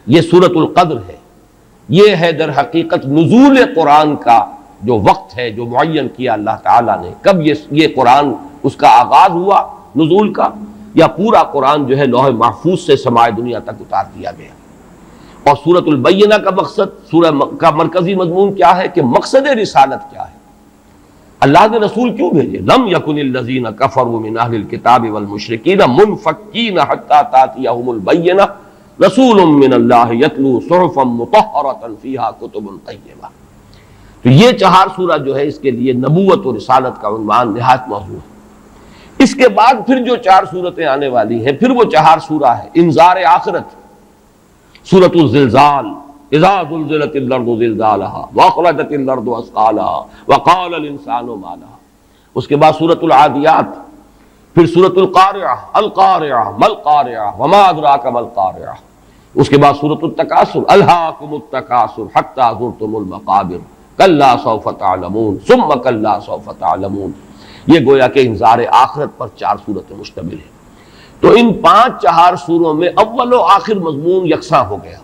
یہ سورۃ القدر ہے، یہ ہے در حقیقت نزول قرآن کا جو وقت ہے جو معین کیا اللہ تعالیٰ نے، کب یہ قرآن اس کا آغاز ہوا نزول کا، یا پورا قرآن جو ہے لوح محفوظ سے سماع دنیا تک اتار دیا گیا۔ اور سورۃ البینہ کا مقصد، سورہ کا مرکزی مضمون کیا ہے کہ مقصد رسالت کیا ہے، اللہ نے رسول کیوں بھیجے؟ لم یکن الذین کفروا من اہل الکتاب والمشرکین منفکین حتی تأتیہم البینہ رسول من اللہ یتلو صحفا مطہرۃ فیہا کتب طیبہ۔ تو یہ 4 سورہ جو ہے اس کے لیے نبوت و رسالت کا عنوان نہایت موضوع ہے۔ اس کے بعد پھر جو 4 سورتیں آنے والی ہیں، پھر وہ 4 سورہ ہے انذار آخرت، سورۃ الزلزال، اذا زلزلت الارض زلزالها واخرجت الارض اثقالها وقال الانسان ما لها۔ اس کے بعد سورۃ العادیات، پھر سورۃ القارعہ، القارعہ ما القارعہ وما ادراک ما القارعہ۔ اس کے بعد سورۃ التکاثر، الہاکم التکاثر حتی زرتم المقابر کلا سوف تعلمون ثم کلا سوف تعلمون۔ یہ گویا کہ انذار آخرت پر 4 سورتیں مشتمل ہیں۔ تو ان 4 سوروں میں اول و آخر مضمون یکساں ہو گیا،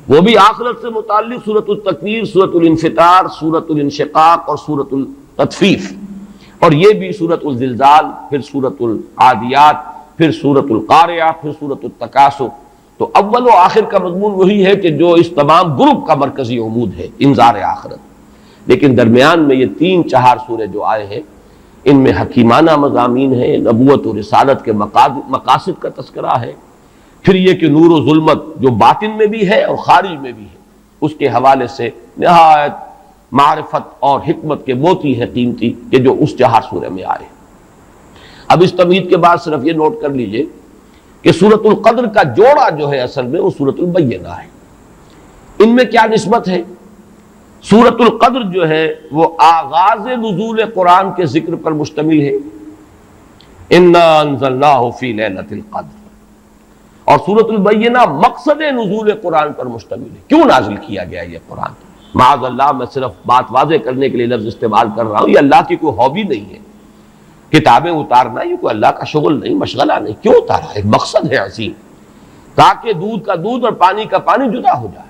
وہ بھی آخرت سے متعلق سورۃ التکویر، سورۃ الانفطار، سورۃ الانشقاق اور سورۃ التطفیف، اور یہ بھی سورۃ الزلزال، پھر سورۃ العادیات، پھر سورۃ القارعہ، پھر سورۃ التکاثر۔ تو اول و آخر کا مضمون وہی ہے کہ جو اس تمام گروپ کا مرکزی عمود ہے، انذار آخرت۔ لیکن درمیان میں یہ 3-4 سورے جو آئے ہیں، ان میں حکیمانہ مضامین ہیں، نبوت و رسالت کے مقاصد کا تذکرہ ہے، پھر یہ کہ نور و ظلمت جو باطن میں بھی ہے اور خارج میں بھی ہے، اس کے حوالے سے نہایت معرفت اور حکمت کے موتی ہے قیمتی کہ جو اس 4 سورے میں آئے۔ اب اس تمہید کے بعد صرف یہ نوٹ کر لیجئے کہ سورۃ القدر کا جوڑا جو ہے اصل میں وہ سورۃ البینہ ہے۔ ان میں کیا نسبت ہے؟ سورۃ القدر جو ہے وہ آغاز نزول قرآن کے ذکر پر مشتمل ہے، انا انزلناہ فی لیلۃ القدر، اور سورۃ البینہ مقصد نزول قرآن پر مشتمل ہے، کیوں نازل کیا گیا یہ قرآن۔ معاذ اللہ، میں صرف بات واضح کرنے کے لیے لفظ استعمال کر رہا ہوں، یہ اللہ کی کوئی ہابی نہیں ہے، کتابیں اتارنا یہ کوئی اللہ کا شغل نہیں، مشغلہ نہیں۔ کیوں اتارا؟ ایک مقصد ہے عظیم، تاکہ دودھ کا دودھ اور پانی کا پانی جدا ہو جائے،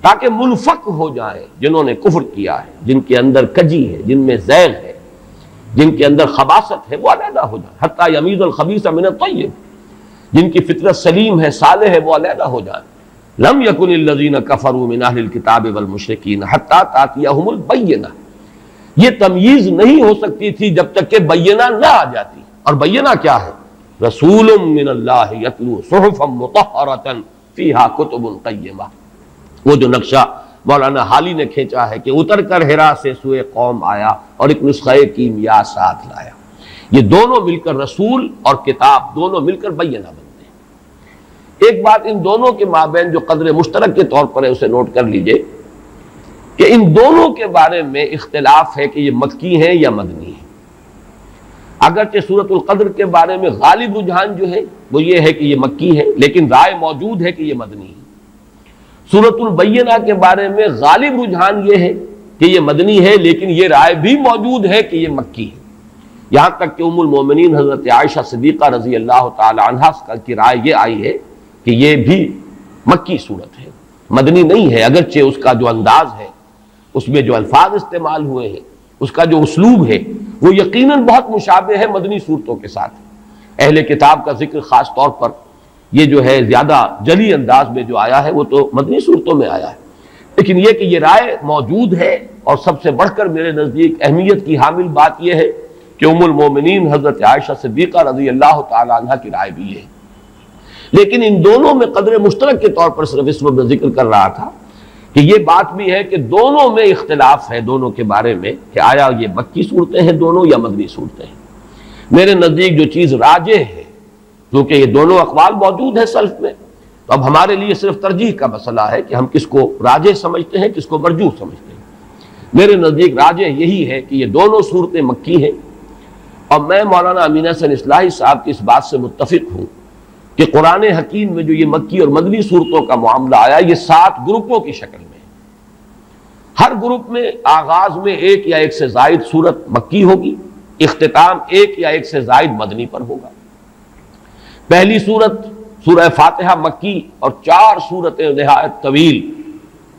تاکہ منفک ہو جائے جنہوں نے کفر کیا ہے، جن کے اندر کجی ہے، جن میں زیغ ہے، جن کے اندر خباثت ہے، وہ علیحدہ ہو جائے، حتی یمیز الخبیث من الطیب، جن کی فطرت سلیم ہے، صالح ہے، وہ علیحدہ ہو جائیں۔ لم یکن الذین کفروا من اہل الکتاب والمشرکین حتی تأتیہم البینہ، یہ تمییز نہیں ہو سکتی تھی جب تک کہ بینہ نہ آ جاتی۔ اور بینہ کیا ہے؟ رسول من اللہ یتلو صحفا مطہرۃ فیہا کتب قیمہ۔ وہ جو نقشہ مولانا حالی نے کھینچا ہے کہ اتر کر ہرا سے سوئے قوم آیا اور ایک نسخہ کیمیا ساتھ لایا، یہ دونوں مل کر رسول اور کتاب دونوں مل کر بینہ بنتے ہیں۔ ایک بات ان دونوں کے مابین جو قدر مشترک کے طور پر ہے اسے نوٹ کر لیجئے کہ ان دونوں کے بارے میں اختلاف ہے کہ یہ مکی ہیں یا مدنی ہیں۔ اگرچہ سورۃ القدر کے بارے میں غالب رجحان جو ہے وہ یہ ہے کہ یہ مکی ہے، لیکن رائے موجود ہے کہ یہ مدنی ہے۔ سورۃ البینہ کے بارے میں غالب رجحان یہ ہے کہ یہ مدنی ہے، لیکن یہ رائے بھی موجود ہے کہ یہ مکی ہے، یہاں تک کہ ام المومنین حضرت عائشہ صدیقہ رضی اللہ تعالی عنہا کی رائے یہ آئی ہے کہ یہ بھی مکی صورت ہے، مدنی نہیں ہے، اگرچہ اس کا جو انداز ہے، اس میں جو الفاظ استعمال ہوئے ہیں، اس کا جو اسلوب ہے وہ یقیناً بہت مشابہ ہے مدنی صورتوں کے ساتھ۔ اہل کتاب کا ذکر خاص طور پر یہ جو ہے زیادہ جلی انداز میں جو آیا ہے وہ تو مدنی صورتوں میں آیا ہے، لیکن یہ کہ یہ رائے موجود ہے، اور سب سے بڑھ کر میرے نزدیک اہمیت کی حامل بات یہ ہے کہ ام المومنین حضرت عائشہ صدیقہ رضی اللہ تعالی عنہ کی رائے بھی ہے۔ لیکن ان دونوں میں قدر مشترک کے طور پر صرف اس وقت میں ذکر کر رہا تھا کہ یہ بات بھی ہے کہ دونوں میں اختلاف ہے، دونوں کے بارے میں کہ آیا یہ مکی صورتیں ہیں دونوں یا مدنی صورتیں ہیں۔ میرے نزدیک جو چیز راجح ہے، کیونکہ یہ دونوں اقوال موجود ہیں سلف میں، تو اب ہمارے لیے صرف ترجیح کا مسئلہ ہے کہ ہم کس کو راجح سمجھتے ہیں، کس کو مرجوح سمجھتے ہیں۔ میرے نزدیک راجح یہی ہے کہ یہ دونوں صورتیں مکی ہیں، اور میں مولانا امین حسن اصلاحی صاحب کی اس بات سے متفق ہوں کہ قرآن حکیم میں جو یہ مکی اور مدنی صورتوں کا معاملہ آیا، یہ 7 گروپوں کی شکل میں، ہر گروپ میں آغاز میں ایک یا ایک سے زائد صورت مکی ہوگی، اختتام ایک یا ایک سے زائد مدنی پر ہوگا۔ پہلی صورت سورہ فاتحہ مکی اور 4 سورتیں نہایت طویل،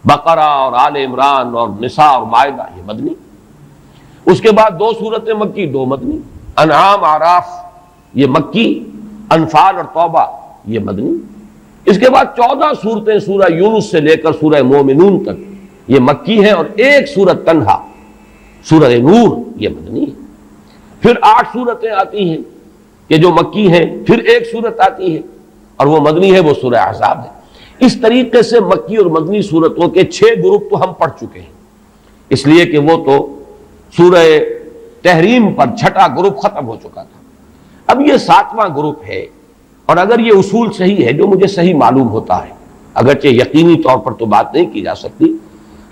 بقرہ اور آل عمران اور نساء اور مائدہ، یہ مدنی۔ اس کے بعد 2 سورتیں مکی، 2 مدنی، انعام اعراف یہ مکی، انفال اور توبہ یہ مدنی۔ اس کے بعد 14 سورتیں سورہ یونس سے لے کر سورہ مومنون تک یہ مکی ہیں، اور 1 سورت تنہا سورہ نور یہ مدنی ہے۔ پھر 8 سورتیں آتی ہیں کہ جو مکی ہیں، پھر 1 سورت آتی ہے اور وہ مدنی ہے، وہ سورہ احزاب ہے۔ اس طریقے سے مکی اور مدنی سورتوں کے 6 گروپ تو ہم پڑھ چکے ہیں، اس لیے کہ وہ تو سورہ تحریم پر 6واں گروپ ختم ہو چکا تھا۔ اب یہ 7واں گروپ ہے، اور اگر یہ اصول صحیح ہے جو مجھے صحیح معلوم ہوتا ہے، اگرچہ یقینی طور پر تو بات نہیں کی جا سکتی،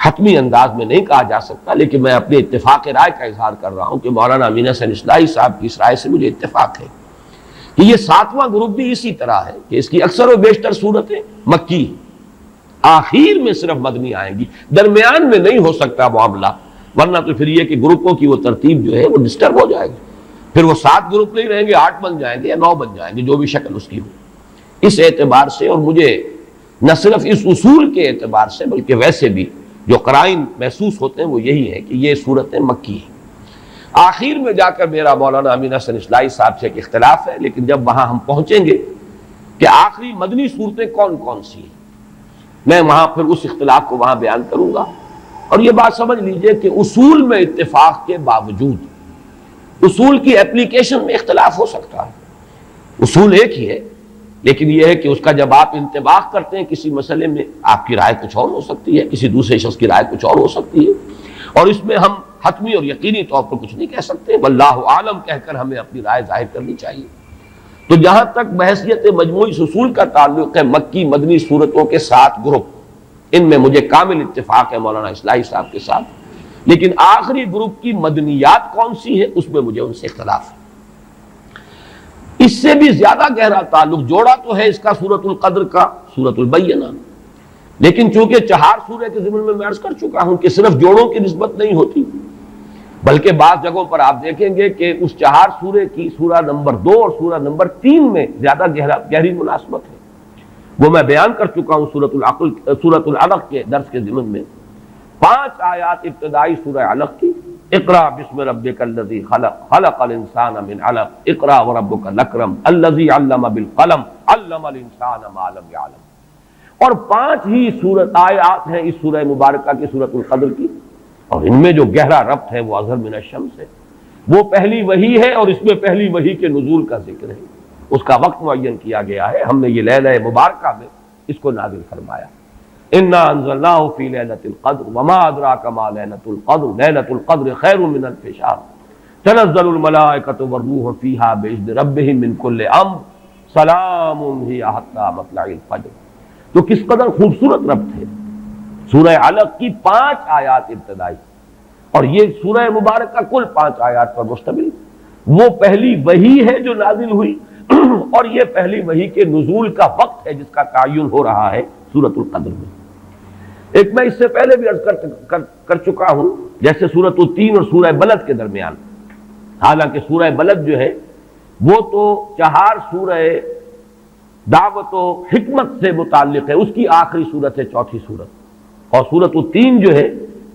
حتمی انداز میں نہیں کہا جا سکتا، لیکن میں اپنے اتفاق رائے کا اظہار کر رہا ہوں کہ مولانا امین حسن اصلاحی صاحب کی اس رائے سے مجھے اتفاق ہے کہ یہ 7واں گروپ بھی اسی طرح ہے کہ اس کی اکثر و بیشتر صورتیں مکی ہیں، آخر میں صرف مدنی آئیں گی، درمیان میں نہیں ہو سکتا معاملہ، ورنہ تو پھر یہ کہ گروپوں کی وہ ترتیب جو ہے وہ ڈسٹرب ہو جائے گی، پھر وہ 7 گروپ نہیں رہیں گے، 8 بن جائیں گے یا 9 بن جائیں گے، جو بھی شکل اس کی ہو۔ اس اعتبار سے، اور مجھے نہ صرف اس اصول کے اعتبار سے بلکہ ویسے بھی جو قرائن محسوس ہوتے ہیں وہ یہی ہے کہ یہ صورتیں مکی ہیں۔ آخر میں جا کر میرا مولانا امین حسن اصلاحی صاحب سے ایک اختلاف ہے، لیکن جب وہاں ہم پہنچیں گے کہ آخری مدنی صورتیں کون کون سی ہیں، میں وہاں پھر اس اختلاف کو وہاں بیان کروں گا۔ اور یہ بات سمجھ لیجئے کہ اصول میں اتفاق کے باوجود اصول کی اپلیکیشن میں اختلاف ہو سکتا ہے، اصول ایک ہی ہے، لیکن یہ ہے کہ اس کا جب آپ انطباق کرتے ہیں کسی مسئلے میں، آپ کی رائے کچھ اور ہو سکتی ہے، کسی دوسرے شخص کی رائے کچھ اور ہو سکتی ہے، اور اس میں ہم حتمی اور یقینی طور پر کچھ نہیں کہہ سکتے، واللہ عالم کہہ کر ہمیں اپنی رائے ظاہر کرنی چاہیے۔ تو جہاں تک بحیثیت مجموعی اصول کا تعلق ہے، مکی مدنی صورتوں کے 7 گروپ، ان میں مجھے کامل اتفاق ہے مولانا اصلاحی صاحب کے ساتھ، لیکن آخری گروپ کی مدنیات کون سی ہے اس میں مجھے ان سے اختلاف ہے۔ اس سے بھی زیادہ گہرا تعلق جوڑا تو ہے اس کا سورۃ القدر کا، سورۃ البینہ، لیکن چونکہ 4 سورہ کے ضمن میں عرض کر چکا ہوں کہ صرف جوڑوں کی نسبت نہیں ہوتی، بلکہ بعض جگہوں پر آپ دیکھیں گے کہ اس 4 سورے کی سورہ نمبر 2 اور سورہ نمبر 3 میں زیادہ گہری مناسبت ہے، وہ میں بیان کر چکا ہوں سورۃ العلق کے درس کے ضمن میں۔ 5 آیات ابتدائی سورہ علق کی، اقرا بسم ربک الذی خلق خلق الانسان من علق اقرا وربک الاکرم الذی علم بالقلم علم الانسان ما لم یعلم، اور 5 ہی آیات ہیں اس سورہ مبارکہ کی سورۃ القدر کی، اور ان میں جو گہرا ربط ہے وہ اظہر من الشمس ہے، وہ پہلی وحی ہے، اور اس میں پہلی وحی کے نزول کا ذکر ہے، اس کا وقت معین کیا گیا ہے، ہم نے یہ لیلہ مبارکہ میں اس کو نازل فرمایا۔ انا انزلناه فی لیلۃ القدر وما ادراک ما لیلۃ القدر لیلۃ القدر خیر من الف شہر تنزل الملائکۃ والروح فیہا باذن ربہم من کل امر سلام ہی حتی مطلع الفجر۔ تو کس قدر خوبصورت ربط ہے سورہ علق کی 5 آیات ابتدائی، اور یہ سورہ مبارکہ کل 5 آیات پر مشتمل، وہ پہلی وحی ہے جو نازل ہوئی، اور یہ پہلی وحی کے نزول کا وقت ہے جس کا تعین ہو رہا ہے سورۃ القدر میں۔ ایک میں اس سے پہلے بھی عرض کر چکا ہوں، جیسے سورۃ التین اور سورہ بلد کے درمیان، حالانکہ سورہ بلد جو ہے وہ تو 4 سورہ دعوت و حکمت سے متعلق ہے، اس کی آخری صورت ہے 4تھی صورت، اور سورۃ التین جو ہے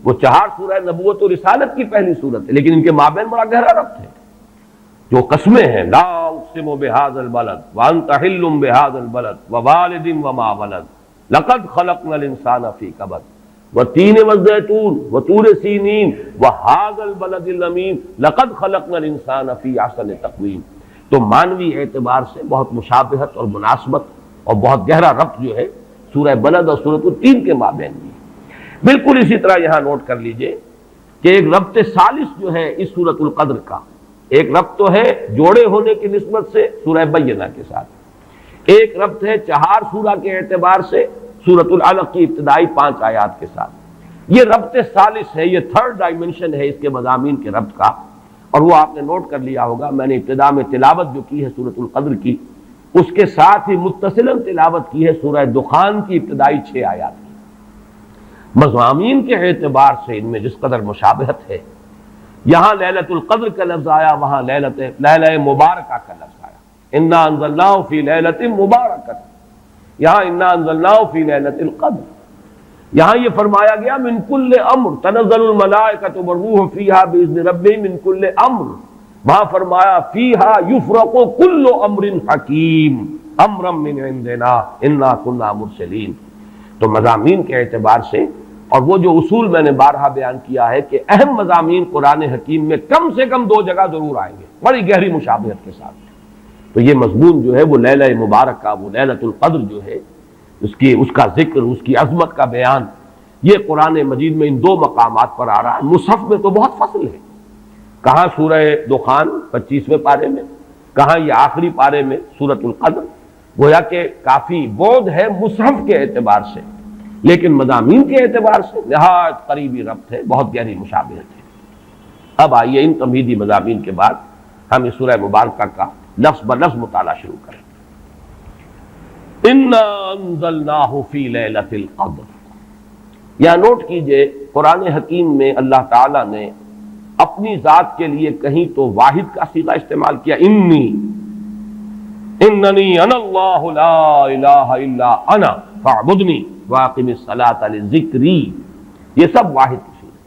وہ 4 سورہ نبوت و رسالت کی پہلی صورت ہے، لیکن ان کے مابین بڑا گہرا ربط ہے۔ جو قسمیں ہیں، لا اقسم بہذا البلد وانت حل بہذا البلد ووالد وما ولد لقد خلقنا الانسان فی کبد والتین والزیتون وطور سینین وہذا البلد الامین لقد خلقنا الانسان فی احسن تقویم۔ تو معنوی اعتبار سے بہت مشابہت اور مناسبت اور بہت گہرا ربط جو ہے سورہ بلد اور سورۃ التین کے مابین بھی۔ بالکل اسی طرح یہاں نوٹ کر لیجئے کہ ایک ربط ثالث جو ہے اس سورۃ القدر کا، ایک ربط تو ہے جوڑے ہونے کی نسبت سے سورہ بینہ کے ساتھ، ایک ربط ہے 4 سورہ کے اعتبار سے سورۃ العلق کی ابتدائی 5 آیات کے ساتھ۔ یہ ربط ثالث ہے، یہ 3rd ڈائمنشن ہے اس کے مضامین کے ربط کا، اور وہ آپ نے نوٹ کر لیا ہوگا، میں نے ابتدا میں تلاوت جو کی ہے سورۃ القدر کی، اس کے ساتھ ہی متصلاً تلاوت کی ہے سورہ دخان کی ابتدائی 6 آیات کی۔ مضامین کے اعتبار سے ان میں جس قدر مشابہت ہے، یہاں لیلۃ القدر کا لفظ آیا، وہاں لیلہ مبارکہ کا لفظ آیا، انا انزلناہ فی لیلۃ مبارکۃ، یہاں انا انزلناہ فی لیلۃ القدر، یہاں یہ فرمایا گیا من کل امر تنزل الملائکۃ والروح فیہا باذن ربہم من کل امر، وہاں فرمایا فیہا یفرق کل امر حکیم امرا من عندنا انا کنا مرسلین۔ تو مضامین کے اعتبار سے، اور وہ جو اصول میں نے بارہا بیان کیا ہے کہ اہم مضامین قرآن حکیم میں کم سے کم 2 جگہ ضرور آئیں گے بڑی گہری مشابہت کے ساتھ، تو یہ مضمون جو ہے وہ لیلہ مبارکہ، وہ لیلۃ القدر جو ہے، اس کا ذکر، اس کی عظمت کا بیان، یہ قرآن مجید میں ان 2 مقامات پر آ رہا ہے۔ مصحف میں تو بہت فصل ہے، کہاں سورہ دخان 25ویں پارے میں، کہاں یہ آخری پارے میں سورۃ القدر، گویا کہ کافی بعد ہے مصحف کے اعتبار سے، لیکن مضامین کے اعتبار سے نہایت قریبی ربط ہے، بہت گہری مشابہت ہے۔ اب آئیے ان تمہیدی مضامین کے بعد ہم اس سورہ مبارکہ کا لفظ بلفظ مطالعہ شروع کریں۔ انا انزلناہ فی لیلۃ القدر، یہاں نوٹ کیجئے قرآن حکیم میں اللہ تعالیٰ نے اپنی ذات کے لیے کہیں تو واحد کا صیغہ استعمال کیا، اننی انا اللہ لا الہ الا انا فاعبدنی واقم الصلاۃ لذکری، یہ سب واحد کی صیغہ،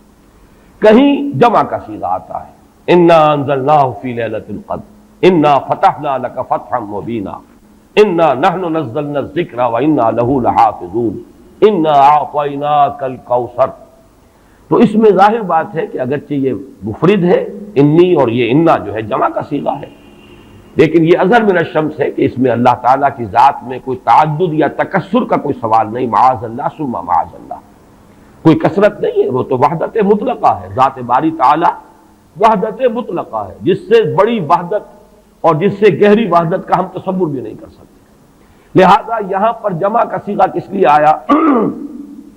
کہیں جمع کا صیغہ آتا ہے، انا انزلناہ فی لیلۃ القدر انا فتحنا لک فتحا مبینا انا نحن نزلنا الذکر وانا لہ لحافظون انا اعطیناک الکوثر۔ تو اس میں ظاہر بات ہے کہ اگرچہ یہ مفرد ہے انی، اور یہ انا جو ہے جمع کا صیغہ ہے، لیکن یہ اظہر من الشمس ہے کہ اس میں اللہ تعالیٰ کی ذات میں کوئی تعدد یا تکثر کا کوئی سوال نہیں، معاذ اللہ ثم معاذ اللہ، کوئی کثرت نہیں ہے، وہ تو وحدت مطلقہ ہے، ذات باری تعالیٰ وحدت مطلقہ ہے، جس سے بڑی وحدت اور جس سے گہری وحدت کا ہم تصور بھی نہیں کر سکتے۔ لہذا یہاں پر جمع کا صیغہ کس لیے آیا؟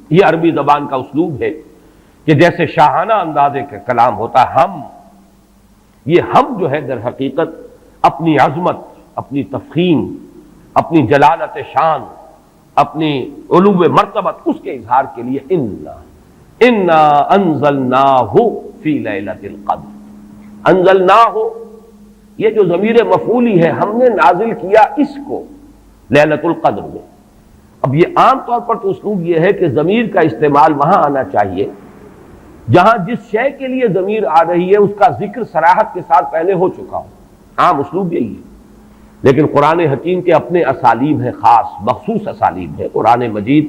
یہ عربی زبان کا اسلوب ہے کہ جیسے شاہانہ انداز کا کلام ہوتا ہے ہم، یہ ہم جو ہے در حقیقت اپنی عظمت، اپنی تفخیم، اپنی جلالت شان، اپنی علو مرتبت، اس کے اظہار کے لیے انا انزلناہ فی لیلۃ القدر، انزلناہ، یہ جو ضمیر مفعولی ہے، ہم نے نازل کیا اس کو لیلۃ القدر میں۔ اب یہ عام طور پر تو اسلوب یہ ہے کہ ضمیر کا استعمال وہاں آنا چاہیے جہاں جس شے کے لیے ضمیر آ رہی ہے اس کا ذکر صراحت کے ساتھ پہلے ہو چکا ہو، عام اسلوب یہی ہے، لیکن قرآن حکیم کے اپنے اسالیب ہیں، خاص مخصوص اسالیب ہے۔ قرآن مجید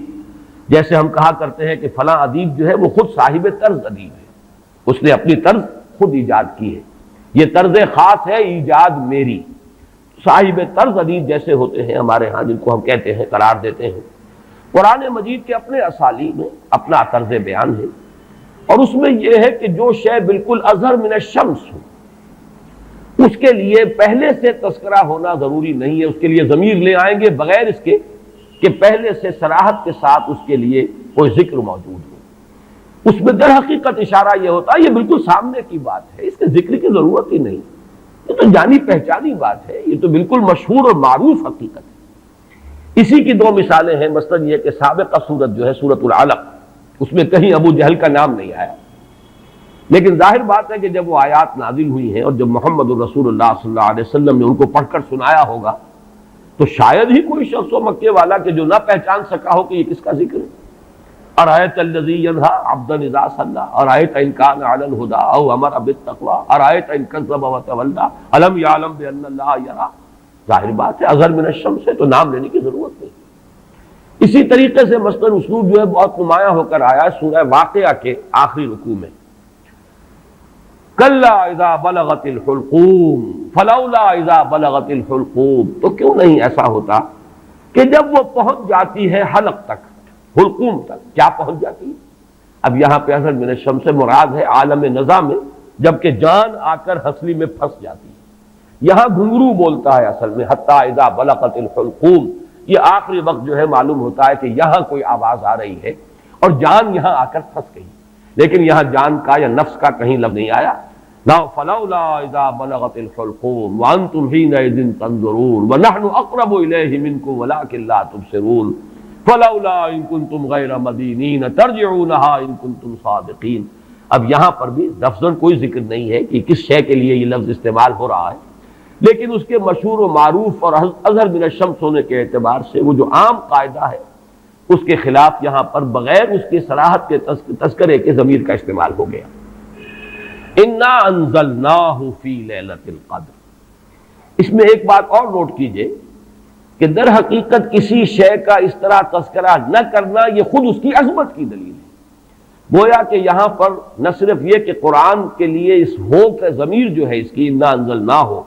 جیسے ہم کہا کرتے ہیں کہ فلاں ادیب جو ہے وہ خود صاحب طرز ادیب ہے، اس نے اپنی طرز خود ایجاد کی ہے، یہ طرز خاص ہے، ایجاد میری۔ صاحب طرز ادیب جیسے ہوتے ہیں ہمارے ہاں، جن کو ہم کہتے ہیں، قرار دیتے ہیں، قرآن مجید کے اپنے اسالیب ہیں، اپنا طرز بیان ہے، اور اس میں یہ ہے کہ جو شے بالکل اظہر من الشمس ہو اس کے لیے پہلے سے تذکرہ ہونا ضروری نہیں ہے، اس کے لیے ضمیر لے آئیں گے بغیر اس کے کہ پہلے سے صراحت کے ساتھ اس کے لیے کوئی ذکر موجود ہو۔ اس میں در حقیقت اشارہ یہ ہوتا ہے یہ بالکل سامنے کی بات ہے، اس کے ذکر کی ضرورت ہی نہیں، یہ تو جانی پہچانی بات ہے، یہ تو بالکل مشہور اور معروف حقیقت ہے۔ اسی کی 2 مثالیں ہیں، مثلا یہ کہ سابقہ سورت جو ہے سورۃ العلق، اس میں کہیں ابو جہل کا نام نہیں آیا، لیکن ظاہر بات ہے کہ جب وہ آیات نازل ہوئی ہیں اور جب محمد الرسول اللہ صلی اللہ علیہ وسلم نے ان کو پڑھ کر سنایا ہوگا تو شاید ہی کوئی شخص و مکے والا کہ جو نہ پہچان سکا ہو کہ یہ کس کا ذکر ہے۔ ارایت الذی ینہا عبدا اذا صلی ارایت ان کان علی الہدی او امر بالتقوی ارایت ان کذب وتولی الم یعلم بان اللہ یری۔ ظاہر بات ہے اظہر من الشمس ہے تو نام لینے کی ضرورت نہیں۔ اسی طریقے سے مثلا اسلوب جو ہے بہت نمایاں ہو کر آیا سورہ واقعہ کے آخری رکوع میں، کلا اذا بلغت الحلقوم فلولا اذا بلغت الحلقوم، تو کیوں نہیں ایسا ہوتا کہ جب وہ پہنچ جاتی ہے حلق تک، حلقوم تک، کیا پہنچ جاتی ہے؟ اب یہاں پہ اصل من الشمس سے مراد ہے عالم نزا میں جبکہ جان آ کر ہنسلی میں پھنس جاتی ہے، یہاں گھنگرو بولتا ہے اصل میں حتی اذا بلغت الحلقوم، یہ آخری وقت جو ہے معلوم ہوتا ہے کہ یہاں کوئی آواز آ رہی ہے اور جان یہاں آ کر پھنس گئی، لیکن یہاں جان کا یا نفس کا کہیں لفظ نہیں آیا۔ فلولا اذا بلغت الحلقوم وانتم حينئذ تنظرون ونحن اقرب اليه منكم ولكن لا تبصرون فلولا ان كنتم غير مدينين ترجعونها ان كنتم صادقين۔ اب یہاں پر بھی لفظاً کوئی ذکر نہیں ہے کہ کس شے کے لیے یہ لفظ استعمال ہو رہا ہے، لیکن اس کے مشہور و معروف اور اظہر من الشمس ہونے کے اعتبار سے وہ جو عام قاعدہ ہے اس کے خلاف یہاں پر بغیر اس کی صراحت کے تذکرے کے ضمیر کا استعمال ہو گیا۔ انا انزلناہ فی لیلۃ القدر۔ اس میں ایک بات اور نوٹ کیجئے کہ در حقیقت کسی شے کا اس طرح تذکرہ نہ کرنا یہ خود اس کی عظمت کی دلیل ہے۔ گویا کہ یہاں پر نہ صرف یہ کہ قرآن کے لیے اس ہو کا ضمیر جو ہے اس کی انا انزلناہ ہو،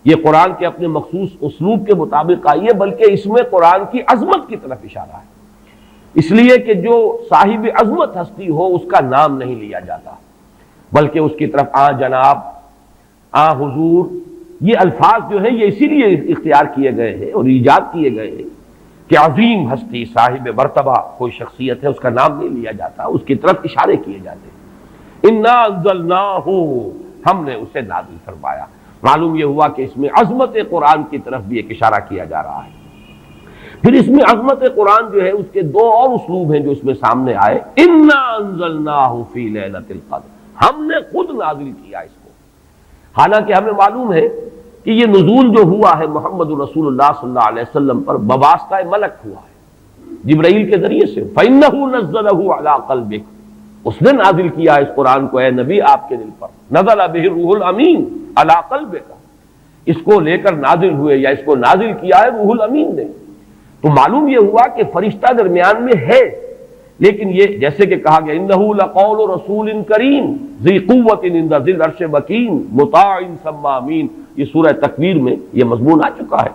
یہ قرآن کے اپنے مخصوص اسلوب کے مطابق آئی ہے، بلکہ اس میں قرآن کی عظمت کی طرف اشارہ ہے، اس لیے کہ جو صاحب عظمت ہستی ہو اس کا نام نہیں لیا جاتا، بلکہ اس کی طرف آ جناب، آ حضور، یہ الفاظ جو ہیں یہ اسی لیے اختیار کیے گئے ہیں اور ایجاد کیے گئے ہیں کہ عظیم ہستی صاحب مرتبہ کوئی شخصیت ہے، اس کا نام نہیں لیا جاتا، اس کی طرف اشارے کیے جاتے ہیں۔ انا انزلناہ، ہم نے اسے نازل فرمایا۔ معلوم یہ ہوا کہ اس میں عظمت قرآن کی طرف بھی ایک اشارہ کیا جا رہا ہے۔ پھر اس میں عظمت قرآن جو ہے اس کے دو اور اسلوب ہیں جو اس میں سامنے آئے۔ انا انزلناہ فی لیلۃ القدر، ہم نے خود نازل کیا اس کو، حالانکہ ہمیں معلوم ہے کہ یہ نزول جو ہوا ہے محمد رسول اللہ صلی اللہ علیہ وسلم پر بواسطہ ملک ہوا ہے، جبرائیل کے ذریعے سے۔ فَإِنَّهُ نَزَّلَهُ عَلَىٰ قَلْبِكَ، اس نے نازل کیا اس قرآن کو اے نبی آپ کے دل پر۔ نزل بہ الروح الامین علی قلبک، اس کو لے کر نازل ہوئے یا اس کو نازل کیا ہے روح الامین نے۔ تو معلوم یہ ہوا کہ فرشتہ درمیان میں ہے، لیکن یہ جیسے کہ کہا گیا انہ لقول رسول کریم ذی قوت عند ذی العرش مکین مطاع ثم امین، یہ سورہ تکویر میں یہ مضمون آ چکا ہے،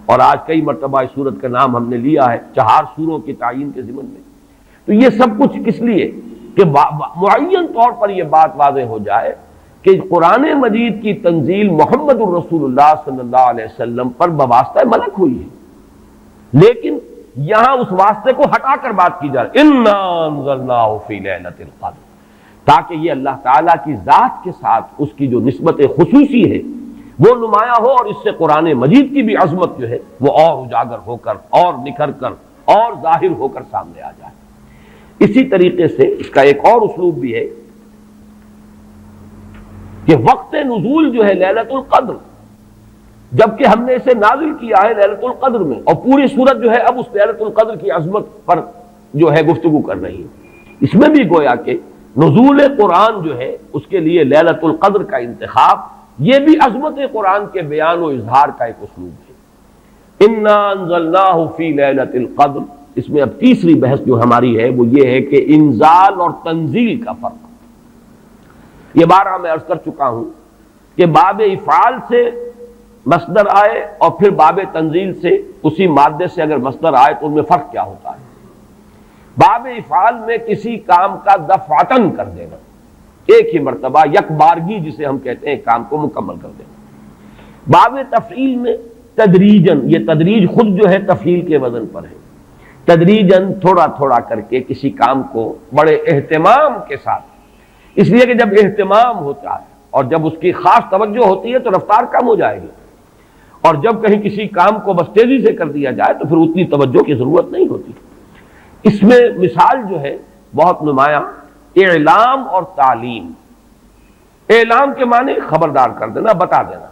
اور آج کئی مرتبہ اس سورت کا نام ہم نے لیا ہے 4 سوروں کی تعین کے ضمن میں۔ تو یہ سب کچھ کس لیے کہ معین طور پر یہ بات واضح ہو جائے کہ قرآن مجید کی تنزیل محمد الرسول اللہ صلی اللہ علیہ وسلم پر بواسطہ ملک ہوئی ہے، لیکن یہاں اس واسطے کو ہٹا کر بات کی جائے انا انزلناہ فی لیلۃ القدر، تاکہ یہ اللہ تعالیٰ کی ذات کے ساتھ اس کی جو نسبت خصوصی ہے وہ نمایاں ہو، اور اس سے قرآن مجید کی بھی عظمت جو ہے وہ اور اجاگر ہو کر اور نکھر کر اور ظاہر ہو کر سامنے آ جائے۔ اسی طریقے سے اس کا ایک اور اسلوب بھی ہے کہ وقت نزول جو ہے لیلۃ القدر، جبکہ ہم نے اسے نازل کیا ہے لیلۃ القدر میں، اور پوری سورت جو ہے اب اس لیلۃ القدر کی عظمت پر جو ہے گفتگو کر رہی ہے۔ اس میں بھی گویا کہ نزول قرآن جو ہے اس کے لیے لیلۃ القدر کا انتخاب یہ بھی عظمت قرآن کے بیان و اظہار کا ایک اسلوب ہے۔ انا انزلناہ فی لیلۃ القدر، اس میں اب تیسری بحث جو ہماری ہے وہ یہ ہے کہ انزال اور تنزیل کا فرق۔ یہ بارہ میں عرض کر چکا ہوں کہ باب افعال سے مصدر آئے اور پھر باب تنزیل سے اسی مادے سے اگر مصدر آئے تو ان میں فرق کیا ہوتا ہے۔ باب افعال میں کسی کام کا دفعتن کر دینا، ایک ہی مرتبہ یک بارگی جسے ہم کہتے ہیں کام کو مکمل کر دینا۔ باب تفعیل میں تدریجن، یہ تدریج خود جو ہے تفعیل کے وزن پر ہے، تدریجن تھوڑا تھوڑا کر کے کسی کام کو بڑے اہتمام کے ساتھ، اس لیے کہ جب اہتمام ہوتا ہے اور جب اس کی خاص توجہ ہوتی ہے تو رفتار کم ہو جائے گی، اور جب کہیں کسی کام کو بس تیزی سے کر دیا جائے تو پھر اتنی توجہ کی ضرورت نہیں ہوتی۔ اس میں مثال جو ہے بہت نمایاں اعلام اور تعلیم۔ اعلام کے معنی خبردار کر دینا، بتا دینا،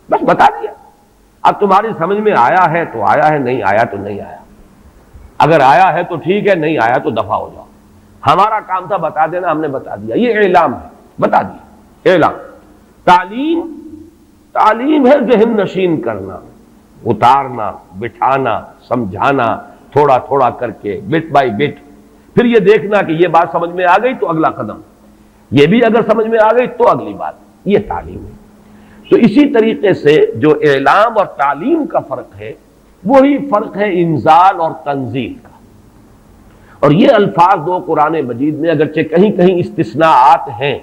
بس بتا دیا، اب تمہاری سمجھ میں آیا ہے تو آیا ہے، نہیں آیا تو نہیں آیا، اگر آیا ہے تو ٹھیک ہے، نہیں آیا تو دفع ہو جاؤ، ہمارا کام تھا بتا دینا، ہم نے بتا دیا، یہ اعلام ہے، بتا دیا اعلام۔ تعلیم ہے ذہن نشین کرنا، اتارنا، بٹھانا، سمجھانا، تھوڑا تھوڑا کر کے بٹ بائی بٹ، پھر یہ دیکھنا کہ یہ بات سمجھ میں آ گئی تو اگلا قدم، یہ بھی اگر سمجھ میں آ گئی تو اگلی بات، یہ تعلیم ہے۔ تو اسی طریقے سے جو اعلام اور تعلیم کا فرق ہے وہی فرق ہے انزال اور تنزیل کا، اور یہ الفاظ دو قرآن مجید میں اگرچہ کہیں کہیں استثناءات ہیں،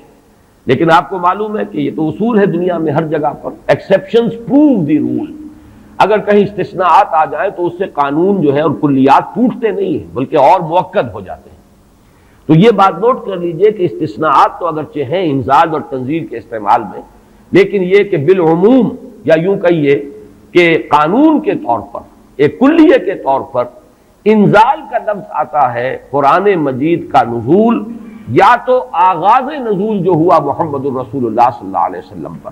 لیکن آپ کو معلوم ہے کہ یہ تو اصول ہے دنیا میں ہر جگہ پر، ایکسیپشنز پروو دی رول، اگر کہیں استثناءات آ جائیں تو اس سے قانون جو ہے اور کلیات ٹوٹتے نہیں ہیں بلکہ اور مؤکد ہو جاتے ہیں۔ تو یہ بات نوٹ کر لیجئے کہ استثناءات تو اگرچہ ہیں انزال اور تنزیل کے استعمال میں، لیکن یہ کہ بالعموم یا یوں کہیے کہ قانون کے طور پر، ایک کلیے کے طور پر انزال کا لفظ آتا ہے قرآن مجید کا نزول یا تو آغاز نزول جو ہوا محمد الرسول اللہ صلی اللہ علیہ وسلم پر،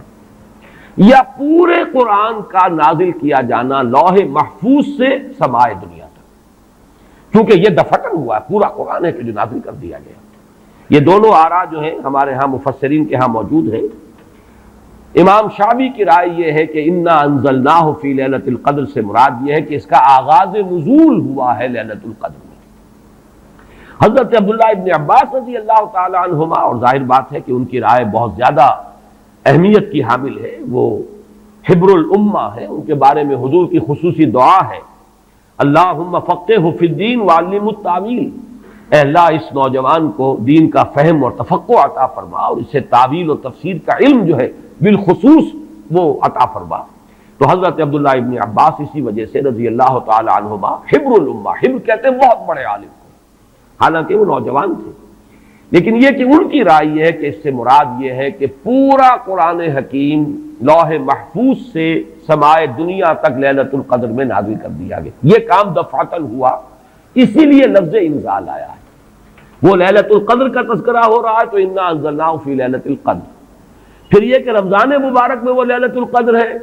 یا پورے قرآن کا نازل کیا جانا لوح محفوظ سے سمائے دنیا تک، کیونکہ یہ دفعتاً ہوا ہے، پورا قرآن ہے کہ جو نازل کر دیا گیا۔ یہ دونوں آراء جو ہیں ہمارے ہاں مفسرین کے ہاں موجود ہیں۔ امام شعبی کی رائے یہ ہے کہ انا انزلناہ فی لیلۃ القدر سے مراد یہ ہے کہ اس کا آغاز نزول ہوا ہے لیلۃ القدر میں۔ حضرت عبداللہ ابن عباس رضی اللہ تعالی عنہما، اور ظاہر بات ہے کہ ان کی رائے بہت زیادہ اہمیت کی حامل ہے، وہ حبر الامہ ہے، ان کے بارے میں حضور کی خصوصی دعا ہے، اللہم فقہہ فی الدین وعلمہ التاویل، اے اللہ اس نوجوان کو دین کا فہم اور تفقہ عطا فرما اور اسے تعویل اور تفسیر کا علم جو ہے بالخصوص وہ عطا فرما۔ تو حضرت عبداللہ ابن عباس اسی وجہ سے رضی اللہ تعالی عنہما حبر الامہ، حبر کہتے ہیں بہت بڑے عالم کو، حالانکہ وہ نوجوان تھے، لیکن یہ کہ ان کی رائے یہ ہے کہ اس سے مراد یہ ہے کہ پورا قرآن حکیم لوح محفوظ سے سمائے دنیا تک لیلۃ القدر میں نازل کر دیا گیا۔ یہ کام دفعتاً ہوا، اسی لیے لفظ انزال آیا ہے۔ وہ لیلۃ القدر کا تذکرہ ہو رہا ہے تو انا انزلناہ فی لیلۃ القدر۔ پھر یہ کہ رمضان مبارک میں وہ لیلۃ القدر ہے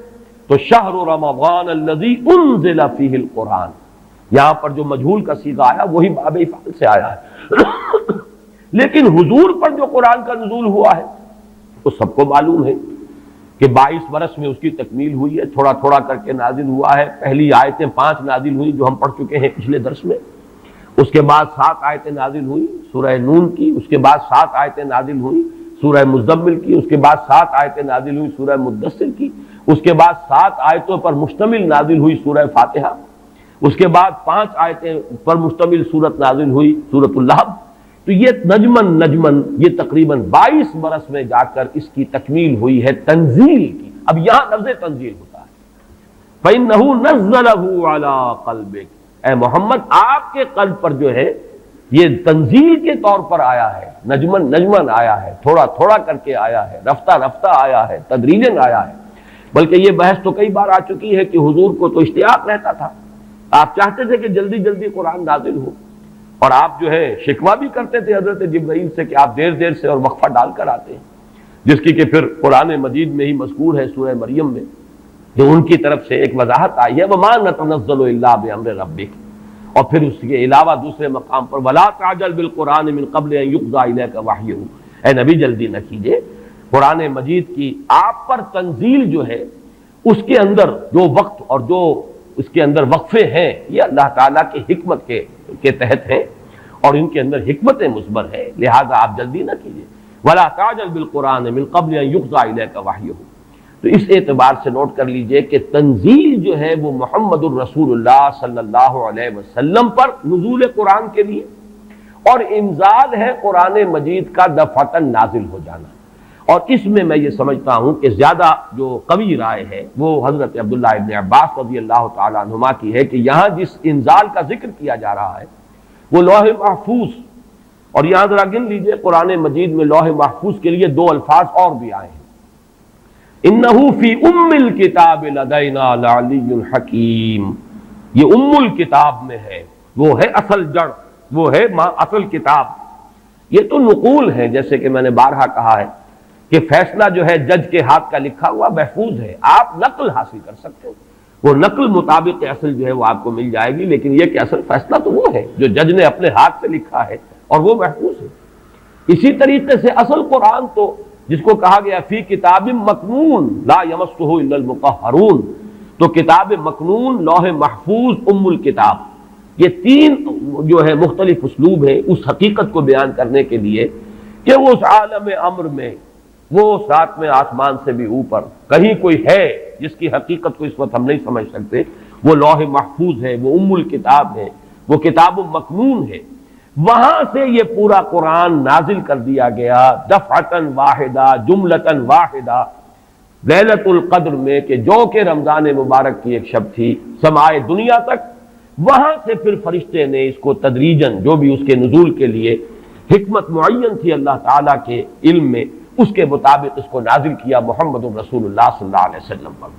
تو شہر رمضان الذی انزل فیہ القرآن، یہاں پر جو مجہول کا صیغہ آیا وہی باب افعال سے آیا ہے۔ لیکن حضور پر جو قرآن کا نزول ہوا ہے تو سب کو معلوم ہے کہ 22 برس میں اس کی تکمیل ہوئی ہے، تھوڑا تھوڑا کر کے نازل ہوا ہے۔ پہلی آیتیں 5 نازل ہوئی جو ہم پڑھ چکے ہیں پچھلے درس میں، اس کے بعد 7 آیتیں نازل ہوئی سورہ نون کی، اس کے بعد 7 آیتیں نازل ہوئی سورہ مزمل کی، اس کے بعد 7 آیتیں نازل ہوئی سورہ مدثر کی، اس کے بعد 7 آیتوں پر مشتمل نازل ہوئی سورہ فاتحہ، اس کے بعد 5 آیتیں پر مشتمل سورت نازل ہوئی سورۃ اللہب۔ تو یہ نجمن یہ تقریباً 22 برس میں جا کر اس کی تکمیل ہوئی ہے تنزیل کی۔ اب یہاں لفظ تنزیل ہوتا ہے، فَإِنَّهُ نَزَّلَهُ عَلَىٰ قَلْبِكَ، اے محمد آپ کے قلب پر جو ہے یہ تنزیل کے طور پر آیا ہے، نجمن آیا ہے، تھوڑا تھوڑا کر کے آیا ہے، رفتہ رفتہ آیا ہے، تدریجاً آیا ہے۔ بلکہ یہ بحث تو کئی بار آ چکی ہے کہ حضور کو تو اشتیاق رہتا تھا، آپ چاہتے تھے کہ جلدی جلدی قرآن نازل ہو، اور آپ جو ہے شکوہ بھی کرتے تھے حضرت جبرائیل سے کہ آپ دیر دیر سے اور وقفہ ڈال کر آتے ہیں، جس کی کہ پھر قرآن مجید میں ہی مذکور ہے سورہ مریم میں، جو ان کی طرف سے ایک وضاحت آئی ہے وَمَا نَتَنَزَّلُ إِلَّا بِأَمْرِ رَبِّكَ، اور پھر اس کے علاوہ دوسرے مقام پر وَلَا تَعْجَلْ بِالْقُرْآنِ مِنْ قَبْلِ أَنْ يُقْضَىٰ إِلَيْكَ وَحْيُهُ، اے نبی جلدی نہ کیجئے، قرآن مجید کی آپ پر تنزیل جو ہے اس کے اندر جو وقت اور جو اس کے اندر وقفے ہیں یہ اللہ تعالیٰ کی حکمت کے تحت ہیں، اور ان کے اندر حکمت مثمر ہے، لہذا آپ جلدی نہ کیجئے۔ وَلَا تَعْجَلْ بِالْقُرْآنِ مِنْ قَبْلِ أَنْ يُقْضَىٰ إِلَيْكَ وَحْيُهُ۔ تو اس اعتبار سے نوٹ کر لیجئے کہ تنزیل جو ہے وہ محمد الرسول اللہ صلی اللہ علیہ وسلم پر نزول قرآن کے لیے، اور انزال ہے قرآن مجید کا دفعتاً نازل ہو جانا۔ اور اس میں میں یہ سمجھتا ہوں کہ زیادہ جو قوی رائے ہے وہ حضرت عبداللہ ابن عباس رضی اللہ تعالیٰ عنہما کی ہے کہ یہاں جس انزال کا ذکر کیا جا رہا ہے وہ لوح محفوظ، اور یہاں ذرا گن لیجئے قرآن مجید میں لوح محفوظ کے لیے 2 الفاظ اور بھی آئے ہیں، اِنَّهُ فِي أُمِّ الْكِتَابِ لَدَيْنَا لَعَلِيٌّ حَكِيمٌ، یہ ام الکتاب میں ہے، وہ ہے اصل جڑ، وہ ہے اصل کتاب۔ یہ تو نقول ہے، جیسے کہ میں نے بارہا کہا ہے کہ فیصلہ جو ہے جج کے ہاتھ کا لکھا ہوا محفوظ ہے، آپ نقل حاصل کر سکتے ہیں، وہ نقل مطابق اصل جو ہے وہ آپ کو مل جائے گی، لیکن یہ کہ اصل فیصلہ تو وہ ہے جو جج نے اپنے ہاتھ سے لکھا ہے اور وہ محفوظ ہے۔ اسی طریقے سے اصل قرآن تو جس کو کہا گیا فی کتاب مکنون لا یمسہ الا المطہرون، تو کتاب مکنون، لوح محفوظ، ام الکتاب، یہ 3 جو ہے مختلف اسلوب ہیں اس حقیقت کو بیان کرنے کے لیے کہ وہ اس عالم امر میں، وہ 7ویں آسمان سے بھی اوپر کہیں کوئی ہے جس کی حقیقت کو اس وقت ہم نہیں سمجھ سکتے، وہ لوح محفوظ ہے، وہ ام الکتاب ہے، وہ کتاب مکنون ہے، وہاں سے یہ پورا قرآن نازل کر دیا گیا دفعتاً واحدہ، جملتاً واحدہ، لیلۃ القدر میں، کہ جو کہ رمضان مبارک کی ایک شب تھی، سمائے دنیا تک۔ وہاں سے پھر فرشتے نے اس کو تدریجاً جو بھی اس کے نزول کے لیے حکمت معین تھی اللہ تعالیٰ کے علم میں، اس کے مطابق اس کو نازل کیا محمد رسول اللہ صلی اللہ علیہ وسلم پر۔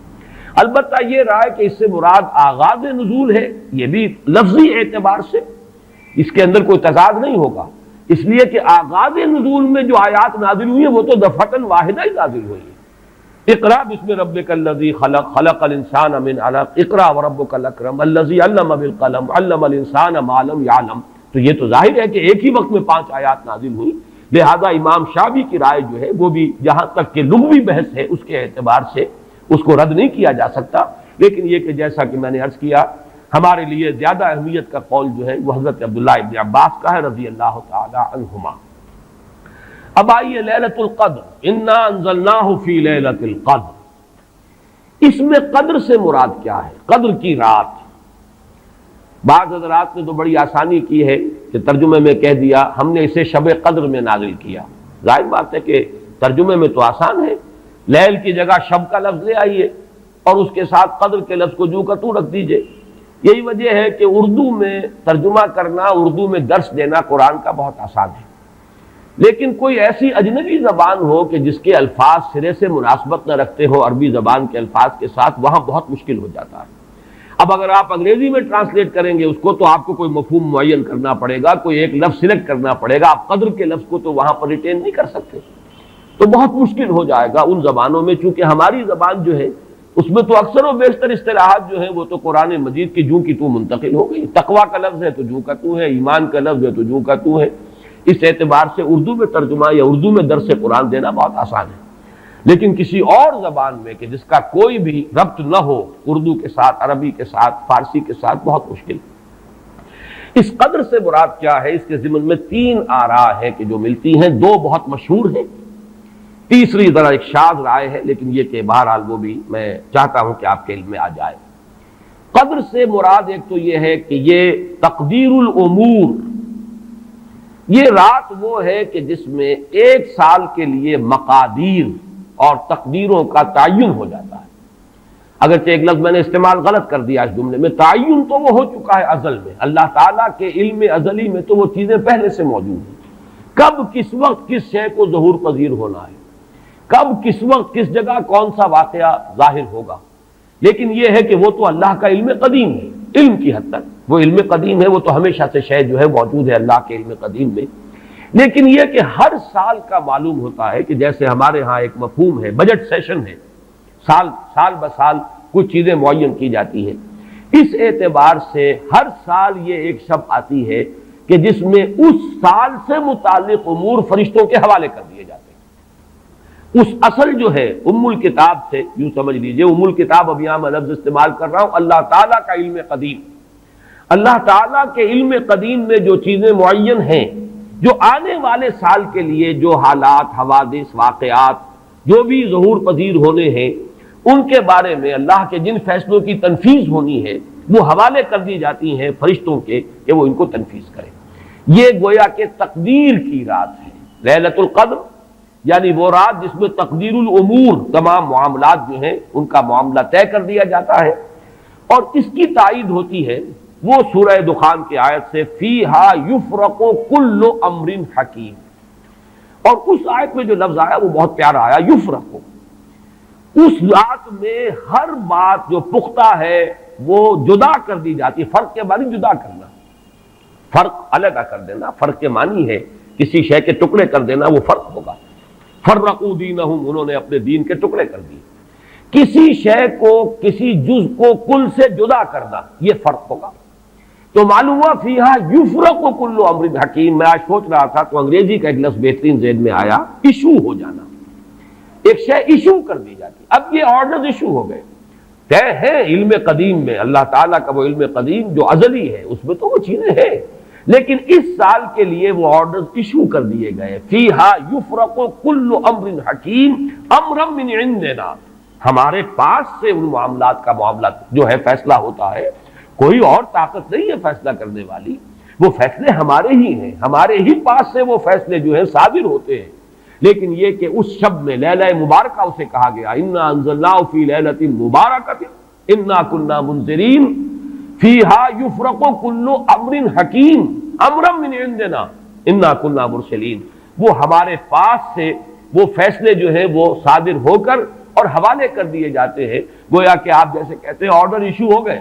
البتہ یہ رائے کہ اس سے مراد آغاز نزول ہے، یہ بھی لفظی اعتبار سے اس کے اندر کوئی تضاد نہیں ہوگا، اس لیے کہ آغاز نزول میں جو آیات نازل ہوئی ہیں وہ تو دفعتاً واحدہ ہی نازل ہوئی ہے، اقرا بسم ربک الذی خلق خلق الانسان من علق اقرا وربک الاکرم الذی علم بالقلم علم الانسان ما لم یعلم. تو یہ تو ظاہر ہے کہ ایک ہی وقت میں 5 آیات نازل ہوئی، لہذا امام شافعی کی رائے جو ہے وہ بھی جہاں تک کہ لغوی بحث ہے اس کے اعتبار سے اس کو رد نہیں کیا جا سکتا، لیکن یہ کہ جیسا کہ میں نے عرض کیا ہمارے لیے زیادہ اہمیت کا قول جو ہے وہ حضرت عبداللہ ابن عباس کا ہے رضی اللہ تعالی عنہما. اب آئیے لیلۃ القدر، انا انزلناہ فی لیلۃ القدر، اس میں قدر سے مراد کیا ہے؟ قدر کی رات. بعض حضرات نے تو بڑی آسانی کی ہے کہ ترجمے میں کہہ دیا ہم نے اسے شب قدر میں نازل کیا. ظاہر بات ہے کہ ترجمے میں تو آسان ہے، لیل کی جگہ شب کا لفظ لے آئیے اور اس کے ساتھ قدر کے لفظ کو جو کا تو رکھ دیجئے. یہی وجہ ہے کہ اردو میں ترجمہ کرنا، اردو میں درس دینا قرآن کا بہت آسان ہے، لیکن کوئی ایسی اجنبی زبان ہو کہ جس کے الفاظ سرے سے مناسبت نہ رکھتے ہو عربی زبان کے الفاظ کے ساتھ، وہاں بہت مشکل ہو جاتا ہے. اب اگر آپ انگریزی میں ٹرانسلیٹ کریں گے اس کو تو آپ کو کوئی مفہوم معین کرنا پڑے گا، کوئی ایک لفظ سلیکٹ کرنا پڑے گا. آپ قدر کے لفظ کو تو وہاں پر ریٹین نہیں کر سکتے، تو بہت مشکل ہو جائے گا ان زبانوں میں. چونکہ ہماری زبان جو ہے اس میں تو اکثر و بیشتر اصطلاحات جو ہیں وہ تو قرآن مجید کی جوں کی تو منتقل ہو گئی. تقویٰ کا لفظ ہے تو جوں کا تو ہے، ایمان کا لفظ ہے تو جوں کا تو ہے. اس اعتبار سے اردو میں ترجمہ یا اردو میں درس قرآن دینا بہت آسان ہے، لیکن کسی اور زبان میں کہ جس کا کوئی بھی ربط نہ ہو اردو کے ساتھ، عربی کے ساتھ، فارسی کے ساتھ، بہت مشکل. اس قدر سے مراد کیا ہے؟ اس کے ضمن میں 3 آراء ہیں کہ جو ملتی ہیں. 2 بہت مشہور ہیں، تیسری ذرا ایک شاذ رائے ہے، لیکن یہ کہ بہرحال وہ بھی میں چاہتا ہوں کہ آپ کے علم میں آ جائے. قدر سے مراد ایک تو یہ ہے کہ یہ تقدیر الامور، یہ رات وہ ہے کہ جس میں 1 سال کے لیے مقادیر اور تقدیروں کا تعین ہو جاتا ہے. اگرچہ ایک لفظ میں نے استعمال غلط کر دیا اس جملے میں، تعین تو وہ ہو چکا ہے ازل میں، اللہ تعالیٰ کے علم ازلی میں تو وہ چیزیں پہلے سے موجود ہیں. کب کس وقت کس شے کو ظہور پذیر ہونا ہے، کب کس وقت کس جگہ کون سا واقعہ ظاہر ہوگا. لیکن یہ ہے کہ وہ تو اللہ کا علم قدیم ہے، علم کی حد تک وہ علم قدیم ہے، وہ تو ہمیشہ سے شے جو ہے موجود ہے اللہ کے علم قدیم میں. لیکن یہ کہ ہر سال کا معلوم ہوتا ہے کہ جیسے ہمارے ہاں ایک مفہوم ہے بجٹ سیشن ہے، سال بسال کچھ چیزیں معین کی جاتی ہیں. اس اعتبار سے ہر سال یہ ایک شب آتی ہے کہ جس میں اس سال سے متعلق امور فرشتوں کے حوالے کر دیے جاتے ہیں. اس اصل جو ہے ام الکتاب سے یوں سمجھ لیجئے، ام الکتاب اب یہاں میں لفظ استعمال کر رہا ہوں، اللہ تعالیٰ کا علم قدیم. اللہ تعالیٰ کے علم قدیم میں جو چیزیں معین ہیں، جو آنے والے سال کے لیے جو حالات، حوادث، واقعات جو بھی ظہور پذیر ہونے ہیں، ان کے بارے میں اللہ کے جن فیصلوں کی تنفیذ ہونی ہے وہ حوالے کر دی جاتی ہیں فرشتوں کے کہ وہ ان کو تنفیذ کریں. یہ گویا کہ تقدیر کی رات ہے لیلۃ القدر، یعنی وہ رات جس میں تقدیر الامور، تمام معاملات جو ہیں ان کا معاملہ طے کر دیا جاتا ہے. اور اس کی تائید ہوتی ہے وہ سورہ دخان کی آیت سے فیہا یفرق کل امر حکیم. اور اس آیت میں جو لفظ آیا وہ بہت پیارا آیا، یفرق. اس رات میں ہر بات جو پختہ ہے وہ جدا کر دی جاتی ہے. فرق کے معنی جدا کرنا، فرق علیحدہ کر دینا. فرق کے معنی ہے کسی شے کے ٹکڑے کر دینا، وہ فرق ہوگا. فرقوا دینہم، انہوں نے اپنے دین کے ٹکڑے کر دیے. کسی شے کو، کسی جز کو کل سے جدا کرنا، یہ فرق ہوگا. تو معلوم ہوا فیہا یفرق کل امر حکیم. میں آج سوچ رہا تھا تو انگریزی کا ایک لفظ بہترین ذہن میں آیا، ایشو ہو جانا. ایک شے ایشو کر دی جاتی. اب یہ آرڈرز ایشو ہو گئے، طے ہیں علم قدیم میں. اللہ تعالیٰ کا وہ علم قدیم جو ازلی ہے اس میں تو وہ چیزیں ہیں، لیکن اس سال کے لیے وہ آرڈرز ایشو کر دیے گئے. فیہا یفرق کل امر حکیم امرا من عندنا، ہمارے پاس سے ان معاملات کا معاملہ جو ہے فیصلہ ہوتا ہے. کوئی اور طاقت نہیں ہے فیصلہ کرنے والی، وہ فیصلے ہمارے ہی ہیں، ہمارے ہی پاس سے وہ فیصلے جو ہیں صادر ہوتے ہیں. لیکن یہ کہ اس شب میں لیلہ مبارکہ اسے کہا گیا، انا انزلناہ فی لیلۃ مبارکۃ انا کنا منذرین فیہا یفرق کل امر حکیم امرا من عندنا انا کنا مرسلین. وہ ہمارے پاس سے وہ فیصلے جو ہیں وہ صادر ہو کر اور حوالے کر دیے جاتے ہیں. گویا کہ آپ جیسے کہتے ہیں آرڈر ایشو ہو گئے،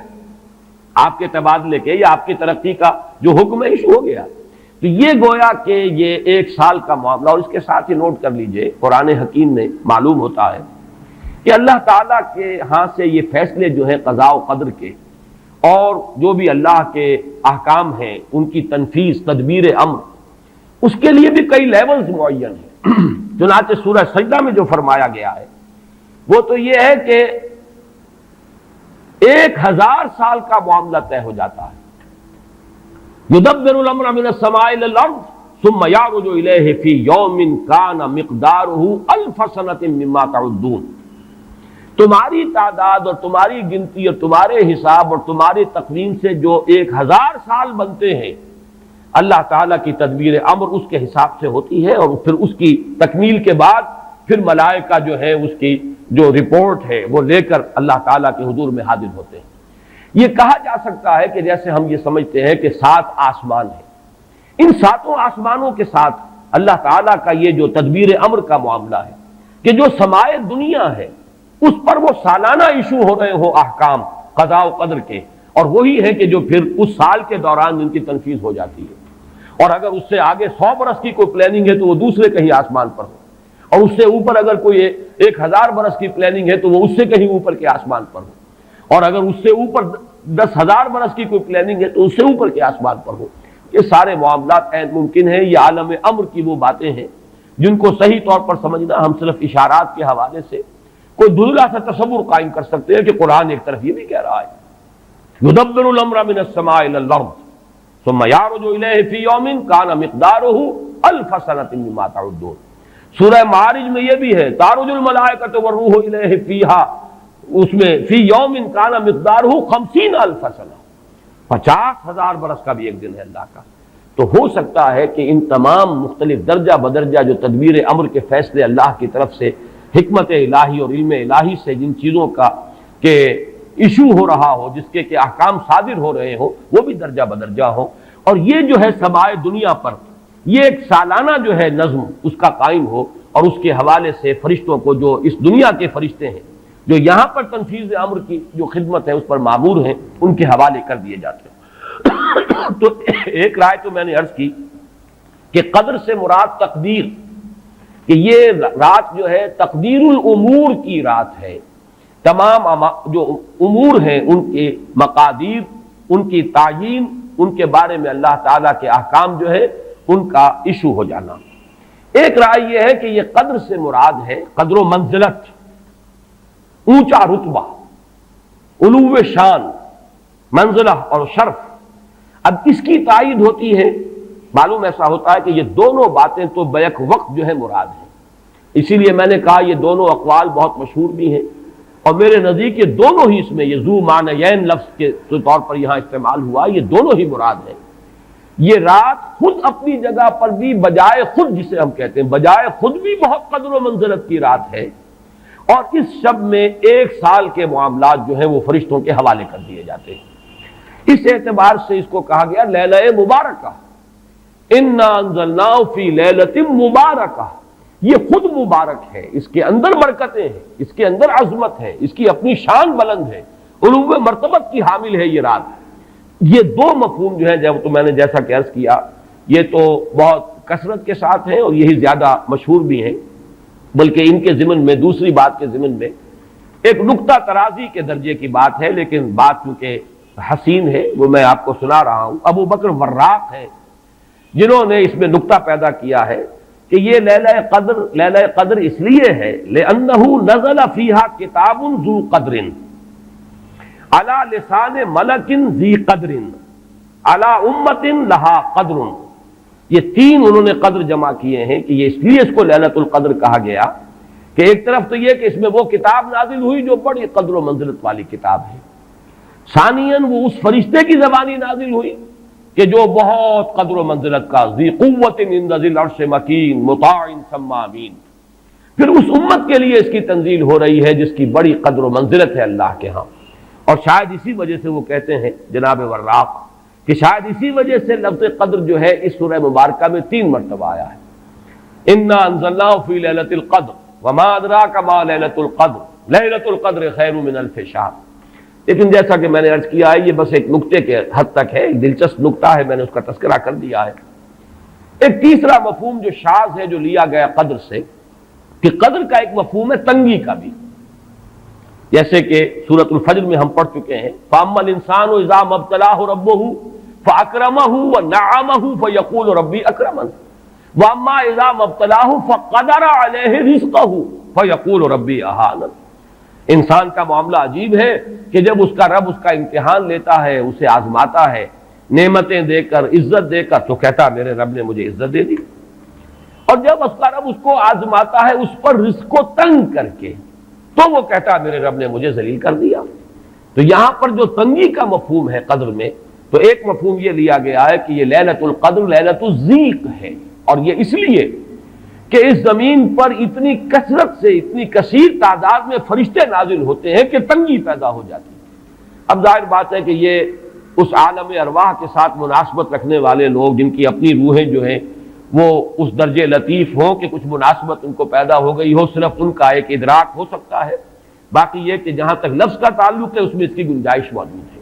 آپ کے تبادلے کے یا آپ کی ترقی کا جو حکم ہے ایشو ہو گیا. تو یہ گویا کہ یہ 1 سال کا معاملہ. اور اس کے ساتھ ہی نوٹ کر لیجئے قرآن حکیم میں معلوم ہوتا ہے کہ اللہ تعالیٰ کے ہاں سے یہ فیصلے جو ہیں قضاء و قدر کے اور جو بھی اللہ کے احکام ہیں ان کی تنفیذ تدبیر امر، اس کے لیے بھی کئی لیولز معین ہیں۔ چنانچہ سورہ سجدہ میں جو فرمایا گیا ہے وہ تو یہ ہے کہ 1000 سال کا معاملہ طے ہو جاتا ہے۔ یدبر الامر من السماء الى الارض ثم يعرج الیہ فی یوم کان مقدارہ 1000 سنۃ مما تعدون۔ تمہاری تعداد اور تمہاری گنتی اور تمہارے حساب اور تمہاری تقویم سے جو 1000 سال بنتے ہیں، اللہ تعالیٰ کی تدبیر امر اس کے حساب سے ہوتی ہے، اور پھر اس کی تکمیل کے بعد پھر ملائکہ جو ہے اس کی جو رپورٹ ہے وہ لے کر اللہ تعالیٰ کے حضور میں حاضر ہوتے ہیں۔ یہ کہا جا سکتا ہے کہ جیسے ہم یہ سمجھتے ہیں کہ 7 آسمان ہیں، ان 7 آسمانوں کے ساتھ اللہ تعالیٰ کا یہ جو تدبیر امر کا معاملہ ہے کہ جو سمائے دنیا ہے اس پر وہ سالانہ ایشو ہو رہے ہوں احکام قضاء و قدر کے، اور وہی ہے کہ جو پھر اس سال کے دوران ان کی تنفیذ ہو جاتی ہے۔ اور اگر اس سے آگے 100 برس کی کوئی پلاننگ ہے تو وہ دوسرے کہیں آسمان پر ہو، اور اس سے اوپر اگر کوئی 1000 برس کی پلاننگ ہے تو وہ اس سے کہیں اوپر کے آسمان پر ہو، اور اگر اس سے اوپر 10,000 برس کی کوئی پلاننگ ہے تو اس سے اوپر کے آسمان پر ہو۔ یہ سارے معاملات عین ممکن ہیں، یہ عالم امر کی وہ باتیں ہیں جن کو صحیح طور پر سمجھنا ہم صرف اشارات کے حوالے سے کوئی دھندلا سا تصور قائم کر سکتے ہیں کہ قرآن ایک طرف یہ بھی کہہ رہا ہے یدبر الامر من السماء الى الارض ثم يعرج الیہ فی یوم کان مقدارہ 1000 سنۃ مما تعدون۔ سورہ معارج میں یہ بھی ہے تعرج الملائکۃ والروح الیہ فیہا، اس میں فی یوم کان مقدارہ 50,000 سنہ، 50,000 برس کا بھی ایک دن ہے اللہ کا۔ تو ہو سکتا ہے کہ ان تمام مختلف درجہ بدرجہ جو تدبیر امر کے فیصلے اللہ کی طرف سے حکمت الہی اور علم الہی سے جن چیزوں کا کہ ایشو ہو رہا ہو، جس کے کہ احکام صادر ہو رہے ہوں، وہ بھی درجہ بدرجہ ہوں، اور یہ جو ہے سمائے دنیا پر یہ ایک سالانہ جو ہے نظم اس کا قائم ہو، اور اس کے حوالے سے فرشتوں کو جو اس دنیا کے فرشتے ہیں جو یہاں پر تنفیذ امر کی جو خدمت ہے اس پر معمور ہیں ان کے حوالے کر دیے جاتے ہیں۔ تو ایک رائے تو میں نے عرض کی کہ قدر سے مراد تقدیر، کہ یہ رات جو ہے تقدیر الامور کی رات ہے، تمام جو امور ہیں ان کے مقادیر، ان کی تعیین، ان کے بارے میں اللہ تعالیٰ کے احکام جو ہے ان کا ایشو ہو جانا۔ ایک رائے یہ ہے کہ یہ قدر سے مراد ہے قدر و منزلت، اونچا رتبہ، علو شان، منزلہ اور شرف۔ اب اس کی تائید ہوتی ہے، معلوم ایسا ہوتا ہے کہ یہ دونوں باتیں تو بیک وقت جو ہے مراد ہیں، اسی لیے میں نے کہا یہ دونوں اقوال بہت مشہور بھی ہیں، اور میرے نزدیک یہ دونوں ہی اس میں یہ ذو معنیین لفظ کے طور پر یہاں استعمال ہوا، یہ دونوں ہی مراد ہیں۔ یہ رات خود اپنی جگہ پر بھی بجائے خود، جسے ہم کہتے ہیں بجائے خود بھی بہت قدر و منزلت کی رات ہے، اور اس شب میں 1 سال کے معاملات جو ہیں وہ فرشتوں کے حوالے کر دیے جاتے ہیں۔ اس اعتبار سے اس کو کہا گیا لیلہ مبارکہ، انا انزلناہ فی لیلۃ مبارکہ، یہ خود مبارک ہے، اس کے اندر برکتیں ہیں، اس کے اندر عظمت ہے، اس کی اپنی شان بلند ہے، علو مرتبت کی حامل ہے یہ رات۔ یہ دو مفہوم جو ہیں جب تو میں نے جیسا کہ عرض کیا یہ تو بہت کثرت کے ساتھ ہیں اور یہی زیادہ مشہور بھی ہیں، بلکہ ان کے ضمن میں دوسری بات کے ضمن میں ایک نقطہ ترازی کے درجے کی بات ہے، لیکن بات چونکہ حسین ہے وہ میں آپ کو سنا رہا ہوں۔ ابو بکر وراق ہے جنہوں نے اس میں نقطہ پیدا کیا ہے کہ یہ لیلہ قدر اس لیے ہے لأنہ نزل فیہا کتاب ذو قدر علی لسان ملک ذی قدر علی امت لہا قدر۔ یہ 3 انہوں نے قدر جمع کیے ہیں کہ یہ اس لیے اس کو لیلۃ القدر کہا گیا کہ ایک طرف تو یہ کہ اس میں وہ کتاب نازل ہوئی جو بڑی قدر و منزلت والی کتاب ہے، ثانیاً وہ اس فرشتے کی زبانی نازل ہوئی کہ جو بہت قدر و منزلت کا، ذی قوت عند ذی العرش مکین مطاع ثم امین۔ پھر اس امت کے لیے اس کی تنزیل ہو رہی ہے جس کی بڑی قدر و منزلت ہے اللہ کے ہاں، اور شاید اسی وجہ سے وہ کہتے ہیں جناب وراق کہ شاید اسی وجہ سے لفظ قدر جو ہے اس سورہ مبارکہ میں 3 مرتبہ آیا ہے۔ انا انزلناہ فی لیلۃ القدر وما ادراک ما لیلۃ القدر لیلۃ القدر خیر من الف شہر۔ لیکن جیسا کہ میں نے عرض کیا ہے یہ بس ایک نقطے کے حد تک ہے، ایک دلچسپ نقطہ ہے، میں نے اس کا تذکرہ کر دیا ہے۔ ایک تیسرا مفہوم جو شاذ ہے جو لیا گیا قدر سے، کہ قدر کا ایک مفہوم ہے تنگی کا بھی، جیسے کہ سورۃ الفجر میں ہم پڑھ چکے ہیں فَأَمَّا الْإِنسَانُ إِذَا مَا ابْتَلَاهُ رَبُّهُ فَأَكْرَمَهُ وَنَعَّمَهُ فَيَقُولُ رَبِّي أَكْرَمَنِ وَأَمَّا إِذَا مَا ابْتَلَاهُ فَقَدَرَ عَلَيْهِ رِزْقَهُ فَيَقُولُ رَبِّي أَهَانَنِ۔ انسان کا معاملہ عجیب ہے کہ جب اس کا رب اس کا امتحان لیتا ہے، اسے آزماتا ہے، نعمتیں دے کر، عزت دے کر، تو کہتا میرے رب نے مجھے عزت دے دی، اور جب اس کا رب اس کو آزماتا ہے اس پر رزق کو تنگ کر کے، تو وہ کہتا میرے رب نے مجھے ذلیل کر دیا۔ تو یہاں پر جو تنگی کا مفہوم ہے قدر میں، تو ایک مفہوم یہ لیا گیا ہے کہ یہ لیلۃ القدر لیلۃ الضیق ہے، اور یہ اس لیے کہ اس زمین پر اتنی کثرت سے، اتنی کثیر تعداد میں فرشتے نازل ہوتے ہیں کہ تنگی پیدا ہو جاتی ہے۔ اب ظاہر بات ہے کہ یہ اس عالم ارواح کے ساتھ مناسبت رکھنے والے لوگ، جن کی اپنی روحیں جو ہیں وہ اس درجے لطیف ہوں کہ کچھ مناسبت ان کو پیدا ہو گئی ہو، صرف ان کا ایک ادراک ہو سکتا ہے، باقی یہ کہ جہاں تک لفظ کا تعلق ہے اس میں اس کی گنجائش موجود ہے۔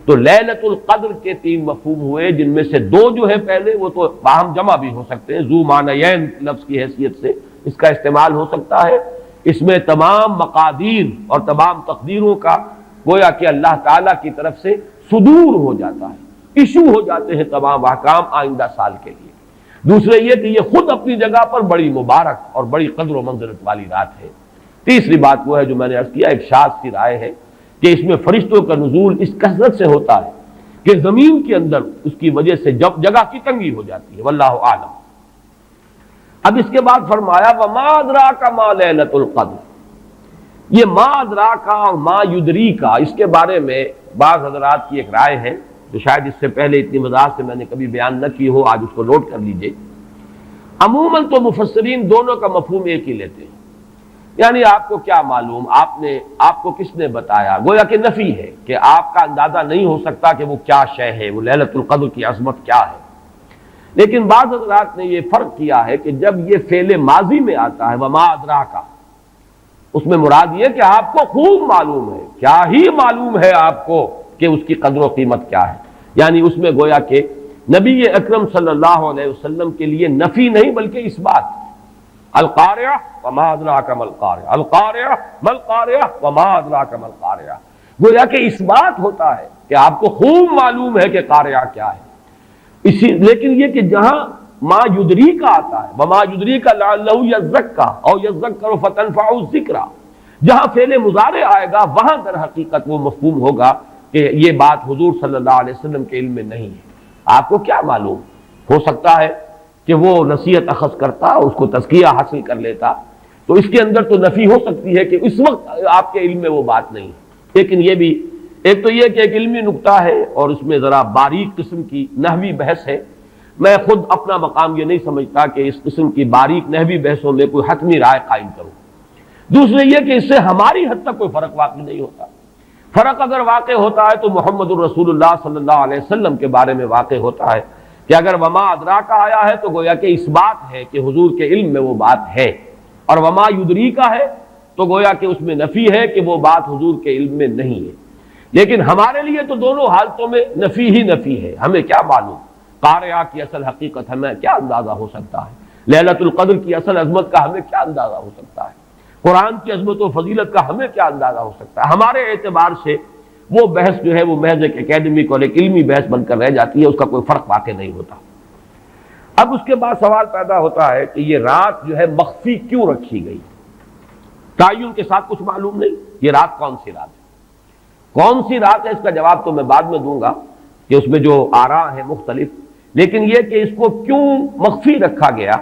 تو لیلۃ القدر کے 3 مفہوم ہوئے، جن میں سے 2 جو ہے پہلے وہ تو باہم جمع بھی ہو سکتے ہیں، ذو معنیین لفظ کی حیثیت سے اس کا استعمال ہو سکتا ہے۔ اس میں تمام مقادیر اور تمام تقدیروں کا گویا کہ اللہ تعالیٰ کی طرف سے صدور ہو جاتا ہے، ایشو ہو جاتے ہیں تمام احکام آئندہ سال کے لیے۔ دوسرے یہ کہ یہ خود اپنی جگہ پر بڑی مبارک اور بڑی قدر و منزلت والی رات ہے۔ تیسری بات وہ ہے جو میں نے عرض کیا، ایک شاذ سی رائے ہے کہ اس میں فرشتوں کا نزول اس کثرت سے ہوتا ہے کہ زمین کے اندر اس کی وجہ سے جگہ کی تنگی ہو جاتی ہے، واللہ اعلم۔ اب اس کے بعد فرمایا وما ادراک ما لیلۃ القدر، یہ ما ادراک اور ما یدریک، اس کے بارے میں بعض حضرات کی ایک رائے ہے جو شاید اس سے پہلے اتنی وضاحت سے میں نے کبھی بیان نہ کی ہو، آج اس کو نوٹ کر لیجئے۔ عموماً تو مفسرین دونوں کا مفہوم ایک ہی لیتے ہیں، یعنی آپ کو کیا معلوم، آپ کو کس نے بتایا، گویا کہ نفی ہے کہ آپ کا اندازہ نہیں ہو سکتا کہ وہ کیا شے ہے، وہ لیلۃ القدر کی عظمت کیا ہے۔ لیکن بعض حضرات نے یہ فرق کیا ہے کہ جب یہ فعل ماضی میں آتا ہے وما ادراکا، اس میں مراد یہ کہ آپ کو خوب معلوم ہے، کیا ہی معلوم ہے آپ کو کہ اس کی قدر و قیمت کیا ہے، یعنی اس میں گویا کہ نبی اکرم صلی اللہ علیہ وسلم کے لیے نفی نہیں بلکہ اثبات۔ القاریہ وما ادراک ما القاریہ، القاریہ ما القاریہ وما ادراک ما القاریہ، گویا کہ اثبات ہوتا ہے کہ آپ کو خوب معلوم ہے کہ قاریہ کیا ہے۔ لیکن یہ کہ جہاں ما یدریک آتا ہے وما یدریک لعلہ یزکا او یذکر فتنفعہ الذکریٰ، جہاں فعل مضارع آئے گا وہاں در حقیقت وہ مفہوم ہوگا کہ یہ بات حضور صلی اللہ علیہ وسلم کے علم میں نہیں ہے۔ آپ کو کیا معلوم، ہو سکتا ہے کہ وہ نصیحت اخذ کرتا، اس کو تزکیہ حاصل کر لیتا، تو اس کے اندر تو نفی ہو سکتی ہے کہ اس وقت آپ کے علم میں وہ بات نہیں ہے۔ لیکن یہ بھی ایک تو یہ کہ ایک علمی نکتہ ہے اور اس میں ذرا باریک قسم کی نحوی بحث ہے، میں خود اپنا مقام یہ نہیں سمجھتا کہ اس قسم کی باریک نحوی بحثوں میں کوئی حتمی رائے قائم کروں۔ دوسرے یہ کہ اس سے ہماری حد تک کوئی فرق واقع نہیں ہوتا، فرق اگر واقع ہوتا ہے تو محمد الرسول اللہ صلی اللہ علیہ وسلم کے بارے میں واقع ہوتا ہے کہ اگر وما ادراک آیا ہے تو گویا کہ اس بات ہے کہ حضور کے علم میں وہ بات ہے، اور وما یدریک ہے تو گویا کہ اس میں نفی ہے کہ وہ بات حضور کے علم میں نہیں ہے۔ لیکن ہمارے لیے تو دونوں حالتوں میں نفی ہی نفی ہے، ہمیں کیا معلوم قاریہ کی اصل حقیقت، ہمیں کیا اندازہ ہو سکتا ہے لیلۃ القدر کی اصل عظمت کا، ہمیں کیا اندازہ ہو سکتا ہے قرآن کی عظمت و فضیلت کا، ہمیں کیا اندازہ ہو سکتا ہے۔ ہمارے اعتبار سے وہ بحث جو ہے وہ محض ایک اکیڈمک اور ایک علمی بحث بن کر رہ جاتی ہے، اس کا کوئی فرق واقع نہیں ہوتا۔ اب اس کے بعد سوال پیدا ہوتا ہے کہ یہ رات جو ہے مخفی کیوں رکھی گئی، تعین کے ساتھ کچھ معلوم نہیں، یہ رات کون سی رات ہے، کون سی رات ہے، اس کا جواب تو میں بعد میں دوں گا کہ اس میں جو آراء ہیں مختلف، لیکن یہ کہ اس کو کیوں مخفی رکھا گیا،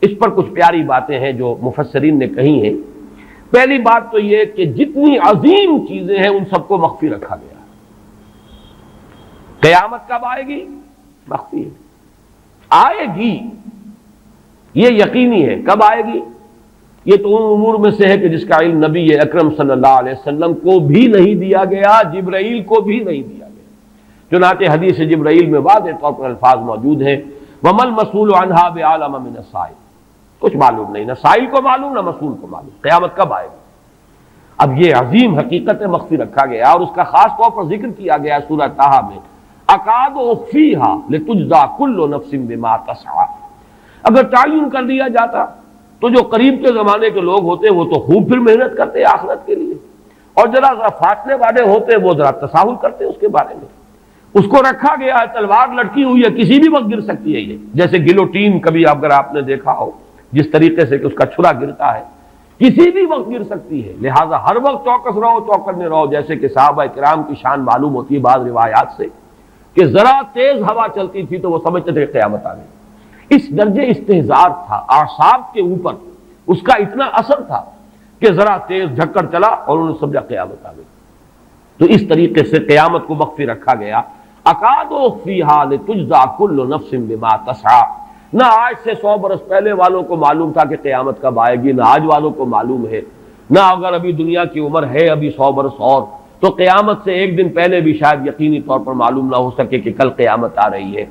اس پر کچھ پیاری باتیں ہیں جو مفسرین نے کہی ہیں۔ پہلی بات تو یہ کہ جتنی عظیم چیزیں ہیں ان سب کو مخفی رکھا گیا۔ قیامت کب آئے گی، مخفی ہے، آئے گی یہ یقینی ہے، کب آئے گی یہ تو ان امور میں سے ہے کہ جس کا علم نبی اکرم صلی اللہ علیہ وسلم کو بھی نہیں دیا گیا، جبرائیل کو بھی نہیں دیا گیا۔ چنانچہ حدیث جبرائیل میں واضح طور پر الفاظ موجود ہیں وَمَا الْمَسْئُولُ عَنْهَا بِأَعْلَمَ مِنَ السَّائِلِ، کچھ معلوم نہیں، نہ سائل کو معلوم نہ مسئول کو معلوم قیامت کب آئے گی۔ اب یہ عظیم حقیقت مخفی رکھا گیا اور اس کا خاص طور پر ذکر کیا گیا سورہ طٰہٰ میں، اکاد اخفیھا لتجزی کل نفس بما تسعی۔ اگر تعین کر دیا جاتا تو جو قریب کے زمانے کے لوگ ہوتے وہ تو خوب پھر محنت کرتے آخرت کے لیے، اور ذرا فاصلے والے ہوتے وہ ذرا تساہل کرتے اس کے بارے میں. اس کو رکھا گیا ہے، تلوار لٹکی ہوئی ہے، کسی بھی وقت گر سکتی ہے. یہ جیسے گلوٹین کبھی اگر آپ نے دیکھا ہو جس طریقے سے کہ اس کا چھرا گرتا ہے، کسی بھی وقت گر سکتی ہے. لہٰذا ہر وقت چوکس رہو، چوکنے رہو. جیسے کہ صحابہ کرام کی شان معلوم ہوتی ہے بعض روایات سے کہ ذرا تیز ہوا چلتی تھی تو وہ سمجھتے تھے کہ قیامت آ گئی. اس درجے استحضار تھا اعصاب کے اوپر، اس کا اتنا اثر تھا کہ ذرا تیز جھکڑ چلا اور انہوں نے سمجھا قیامت آ گئی. تو اس طریقے سے قیامت کو مخفی رکھا گیا. اکاد اخفیھا لتجزا کل نفس بما تسعی. نہ آج سے 100 برس پہلے والوں کو معلوم تھا کہ قیامت کب آئے گی، نہ آج والوں کو معلوم ہے. نہ اگر ابھی دنیا کی عمر ہے ابھی 100 برس اور، تو قیامت سے ایک دن پہلے بھی شاید یقینی طور پر معلوم نہ ہو سکے کہ کل قیامت آ رہی ہے.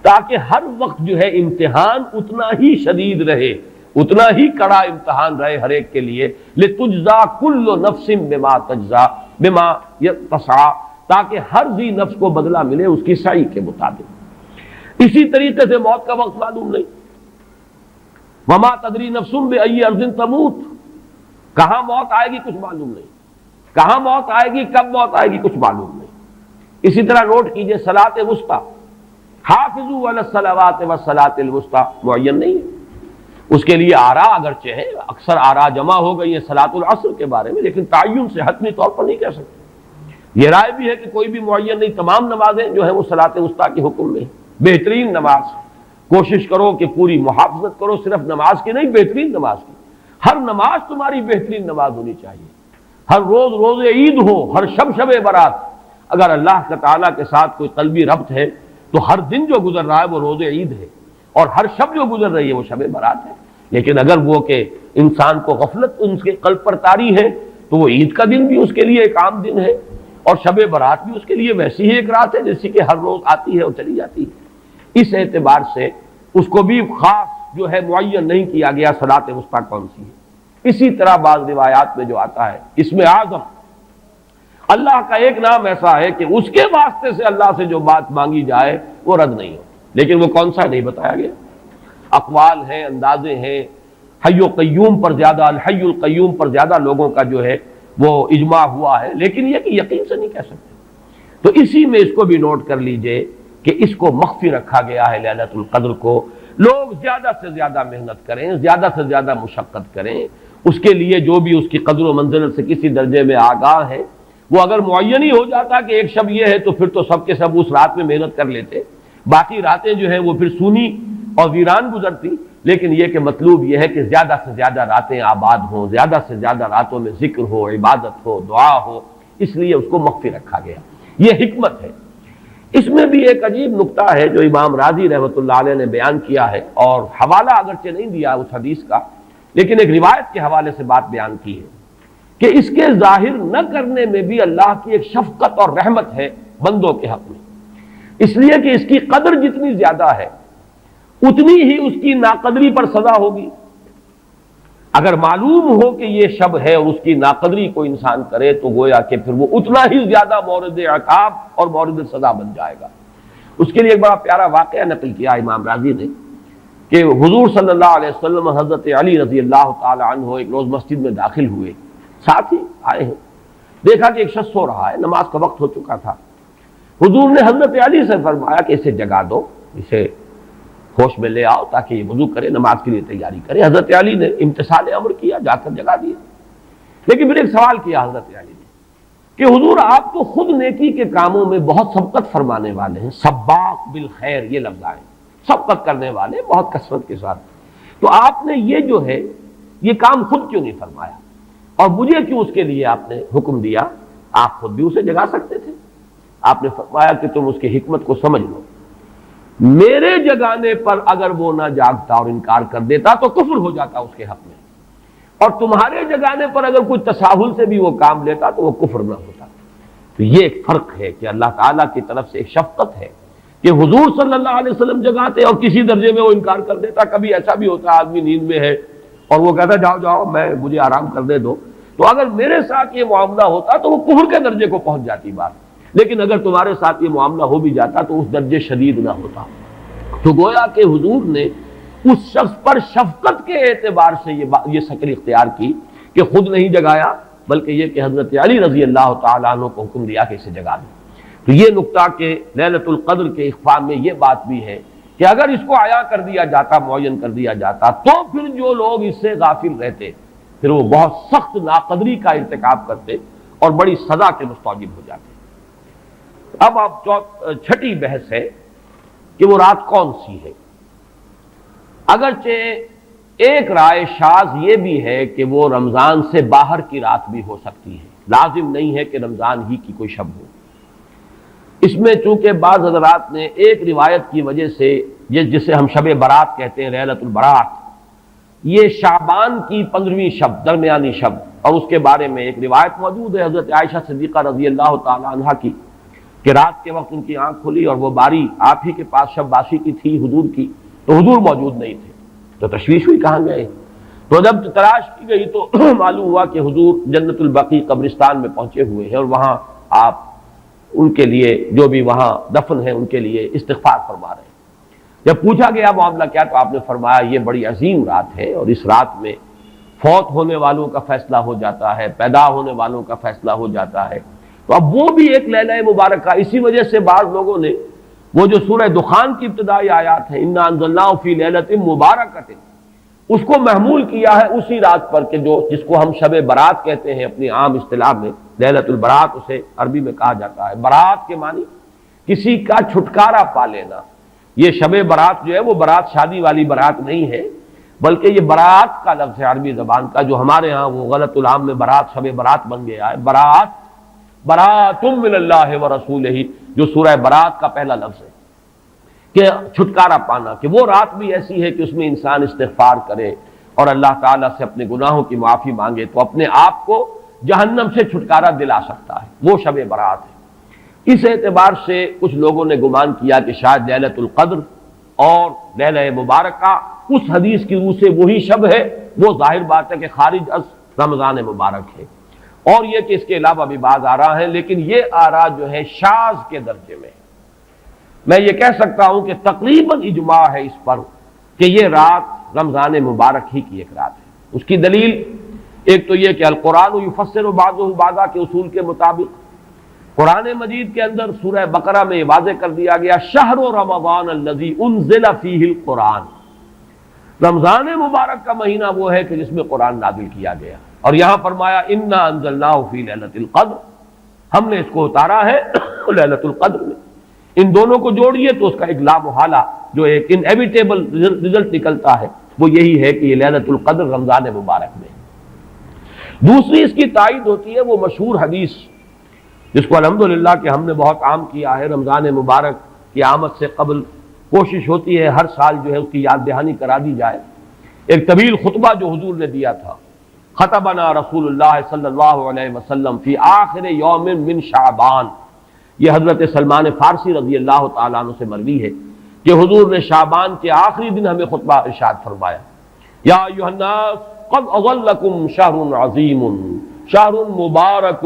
تاکہ ہر وقت جو ہے امتحان اتنا ہی شدید رہے، اتنا ہی کڑا امتحان رہے ہر ایک کے لیے. لتجزا کل نفس بما تجزا بما تسعی، تاکہ ہر ذی نفس کو بدلہ ملے اس کی سعی کے مطابق. اسی طریقے سے موت کا وقت معلوم نہیں. وما تدری نفس بأی ارض تموت. کہاں موت آئے گی کچھ معلوم نہیں، کہاں موت آئے گی، کب موت آئے گی کچھ معلوم نہیں. اسی طرح نوٹ کیجئے صلاۃ وسطیٰ، حافظوا علی الصلوات والصلاۃ الوسطیٰ معین نہیں ہے. اس کے لیے آراء اگرچہ ہے، اکثر آراء جمع ہو گئی ہیں صلاۃ العصر کے بارے میں، لیکن تعین سے حتمی طور پر نہیں کہہ سکتے. یہ رائے بھی ہے کہ کوئی بھی معین نہیں، تمام نمازیں جو ہیں وہ صلاۃ وسطیٰ کے حکم میں. بہترین نماز کوشش کرو کہ پوری محافظت کرو، صرف نماز کی نہیں، بہترین نماز کی. ہر نماز تمہاری بہترین نماز ہونی چاہیے. ہر روز روز عید ہو، ہر شب شب برات. اگر اللہ تعالیٰ کے ساتھ کوئی قلبی ربط ہے تو ہر دن جو گزر رہا ہے وہ روز عید ہے، اور ہر شب جو گزر رہی ہے وہ شب برات ہے. لیکن اگر وہ کہ انسان کو غفلت ان کے قلب پر طاری ہے تو وہ عید کا دن بھی اس کے لیے ایک عام دن ہے، اور شب برات بھی اس کے لیے ویسی ہی ایک رات ہے جیسی کہ ہر روز آتی ہے اور چلی جاتی ہے. اس اعتبار سے اس کو بھی خاص جو ہے معین نہیں کیا گیا صلاۃ وسطیٰ کون سی ہے. اسی طرح بعض روایات میں جو آتا ہے اسم اعظم، اللہ کا ایک نام ایسا ہے کہ اس کے واسطے سے اللہ سے جو بات مانگی جائے وہ رد نہیں ہو، لیکن وہ کون سا نہیں بتایا گیا. اقوال ہیں، اندازے ہیں. حی و قیوم پر زیادہ، الحی القیوم پر زیادہ لوگوں کا جو ہے وہ اجماع ہوا ہے، لیکن یہ کہ یقین سے نہیں کہہ سکتے. تو اسی میں اس کو بھی نوٹ کر لیجئے کہ اس کو مخفی رکھا گیا ہے لیلۃ القدر کو. لوگ زیادہ سے زیادہ محنت کریں، زیادہ سے زیادہ مشقت کریں. اس کے لیے جو بھی اس کی قدر و منزلت سے کسی درجے میں آگاہ ہے، وہ اگر معین ہی ہو جاتا کہ ایک شب یہ ہے تو پھر تو سب کے سب اس رات میں محنت کر لیتے، باقی راتیں جو ہیں وہ پھر سونی اور ویران گزرتی. لیکن یہ کہ مطلوب یہ ہے کہ زیادہ سے زیادہ راتیں آباد ہوں، زیادہ سے زیادہ راتوں میں ذکر ہو، عبادت ہو، دعا ہو. اس لیے اس کو مخفی رکھا گیا. یہ حکمت ہے. اس میں بھی ایک عجیب نقطہ ہے جو امام راضی رحمۃ اللہ علیہ نے بیان کیا ہے، اور حوالہ اگرچہ نہیں دیا اس حدیث کا، لیکن ایک روایت کے حوالے سے بات بیان کی ہے کہ اس کے ظاہر نہ کرنے میں بھی اللہ کی ایک شفقت اور رحمت ہے بندوں کے حق میں. اس لیے کہ اس کی قدر جتنی زیادہ ہے اتنی ہی اس کی ناقدری پر سزا ہوگی. اگر معلوم ہو کہ یہ شب ہے اور اس کی ناقدری کو انسان کرے تو گویا کہ پھر وہ اتنا ہی زیادہ مورد عقاب اور مورد سزا بن جائے گا. اس کے لیے ایک بڑا پیارا واقعہ نقل کیا امام راضی نے کہ حضور صلی اللہ علیہ وسلم حضرت علی رضی اللہ تعالی عنہ ایک روز مسجد میں داخل ہوئے، ساتھ ہی آئے ہیں. دیکھا کہ ایک شخص سو رہا ہے، نماز کا وقت ہو چکا تھا. حضور نے حضرت علی سے فرمایا کہ اسے جگا دو، اسے ہوش میں لے آؤ تاکہ یہ وضو کرے، نماز کے لیے تیاری کرے. حضرت علی نے امتثال امر کیا، جا کر جگا دیا. لیکن پھر ایک سوال کیا حضرت علی نے کہ حضور آپ تو خود نیکی کے کاموں میں بہت سبقت فرمانے والے ہیں، سباق بالخیر یہ لفظ آئے، سبقت کرنے والے بہت کثرت کے ساتھ، تو آپ نے یہ جو ہے یہ کام خود کیوں نہیں فرمایا اور مجھے کیوں اس کے لیے آپ نے حکم دیا؟ آپ خود بھی اسے جگا سکتے تھے. آپ نے فرمایا کہ تم اس کی حکمت کو سمجھ لو. میرے جگانے پر اگر وہ نہ جاگتا اور انکار کر دیتا تو کفر ہو جاتا اس کے حق میں، اور تمہارے جگانے پر اگر کوئی تساہل سے بھی وہ کام لیتا تو وہ کفر نہ ہوتا. تو یہ ایک فرق ہے کہ اللہ تعالیٰ کی طرف سے ایک شفقت ہے کہ حضور صلی اللہ علیہ وسلم جگاتے اور کسی درجے میں وہ انکار کر دیتا. کبھی ایسا بھی ہوتا آدمی نیند میں ہے اور وہ کہتا جاؤ جاؤ مجھے آرام کر دے دو، تو اگر میرے ساتھ یہ معاملہ ہوتا تو وہ کفر کے درجے کو پہنچ جاتی بات. لیکن اگر تمہارے ساتھ یہ معاملہ ہو بھی جاتا تو اس درجے شدید نہ ہوتا. تو گویا کہ حضور نے اس شخص پر شفقت کے اعتبار سے یہ شکل اختیار کی کہ خود نہیں جگایا بلکہ یہ کہ حضرت علی رضی اللہ تعالیٰ عنہ کو حکم دیا کہ اسے جگا دیں۔ تو یہ نقطہ کہ لیلۃ القدر کے اخفاء میں یہ بات بھی ہے کہ اگر اس کو عیاں کر دیا جاتا، معین کر دیا جاتا، تو پھر جو لوگ اس سے غافل رہتے پھر وہ بہت سخت ناقدری کا ارتکاب کرتے اور بڑی سزا کے مستوجب ہو جاتے۔ اب چھٹی بحث ہے کہ وہ رات کون سی ہے۔ اگرچہ ایک رائے شاذ یہ بھی ہے کہ وہ رمضان سے باہر کی رات بھی ہو سکتی ہے، لازم نہیں ہے کہ رمضان ہی کی کوئی شب ہو۔ اس میں چونکہ بعض حضرات نے ایک روایت کی وجہ سے یہ جسے ہم شب برات کہتے ہیں، لیلۃ البرات، یہ شعبان کی 15ویں شب، درمیانی شب، اور اس کے بارے میں ایک روایت موجود ہے حضرت عائشہ صدیقہ رضی اللہ تعالی عنہا کی کہ رات کے وقت ان کی آنکھ کھلی اور وہ باری آپ ہی کے پاس شب باسی کی تھی حضور کی، تو حضور موجود نہیں تھے، تو تشویش ہوئی کہاں گئے۔ تو جب تلاش کی گئی تو معلوم ہوا کہ حضور جنت البقیع قبرستان میں پہنچے ہوئے ہیں اور وہاں آپ ان کے لیے جو بھی وہاں دفن ہیں ان کے لیے استغفار فرما رہے ہیں۔ جب پوچھا گیا معاملہ کیا، تو آپ نے فرمایا یہ بڑی عظیم رات ہے اور اس رات میں فوت ہونے والوں کا فیصلہ ہو جاتا ہے، پیدا ہونے والوں کا فیصلہ ہو جاتا ہے۔ تو اب وہ بھی ایک لیلہ مبارکہ، اسی وجہ سے بعض لوگوں نے وہ جو سورہ دخان کی ابتدائی آیات ہیں انا انزلناہ فی لیلۃ مبارکۃ، اس کو محمول کیا ہے اسی رات پر کہ جس کو ہم شب برات کہتے ہیں اپنی عام اصطلاح میں، لیلۃ البرات اسے عربی میں کہا جاتا ہے۔ برات کے معنی کسی کا چھٹکارا پا لینا۔ یہ شب برات جو ہے وہ برات شادی والی برات نہیں ہے، بلکہ یہ برات کا لفظ ہے عربی زبان کا، جو ہمارے ہاں وہ غلط العام میں برات شب برات بن گیا ہے۔ برات، برات من اللہ ورسولہ، جو سورہ برات کا پہلا لفظ ہے کہ چھٹکارا پانا، کہ وہ رات بھی ایسی ہے کہ اس میں انسان استغفار کرے اور اللہ تعالیٰ سے اپنے گناہوں کی معافی مانگے تو اپنے آپ کو جہنم سے چھٹکارا دلا سکتا ہے، وہ شب برات ہے۔ اس اعتبار سے کچھ لوگوں نے گمان کیا کہ شاید لیلۃ القدر اور لیلہ مبارکہ اس حدیث کی روح سے وہی شب ہے، وہ ظاہر بات ہے کہ خارج از رمضان مبارک ہے، اور یہ کہ اس کے علاوہ بھی بعض آراء ہیں، لیکن یہ آراء جو ہے شاذ کے درجے میں ہے۔ میں یہ کہہ سکتا ہوں کہ تقریباً اجماع ہے اس پر کہ یہ رات رمضان مبارک ہی کی ایک رات ہے۔ اس کی دلیل ایک تو یہ کہ القرآن یفسر بعضہ بعضا کے اصول کے مطابق قرآن مجید کے اندر سورہ بقرہ میں یہ واضح کر دیا گیا شہر رمضان الذی انزل فیہ القرآن، رمضان مبارک کا مہینہ وہ ہے کہ جس میں قرآن نازل کیا گیا، اور یہاں فرمایا انا انزلناہ فی لیلۃ القدر، ہم نے اس کو اتارا ہے لیلۃ القدر میں۔ ان دونوں کو جوڑیے تو اس کا ایک لا محالہ جو ایک انیویٹیبل رزلٹ نکلتا ہے وہ یہی ہے کہ یہ لیلۃ القدر رمضان مبارک میں۔ دوسری اس کی تائید ہوتی ہے وہ مشہور حدیث جس کو الحمدللہ کہ ہم نے بہت عام کیا ہے، رمضان مبارک کی آمد سے قبل کوشش ہوتی ہے ہر سال جو ہے اس کی یاد دہانی کرا دی جائے۔ ایک طویل خطبہ جو حضور نے دیا تھا، خطبنا رسول اللہ صلی اللہ علیہ وسلم فی آخر یوم من شعبان، یہ حضرت سلمان فارسی رضی اللہ تعالیٰ عنہ سے مروی ہے کہ حضور نے شعبان کے آخری دن ہمیں خطبہ ارشاد فرمایا، یا ایھا الناس قد اظلکم شہر عظیم شہر مبارک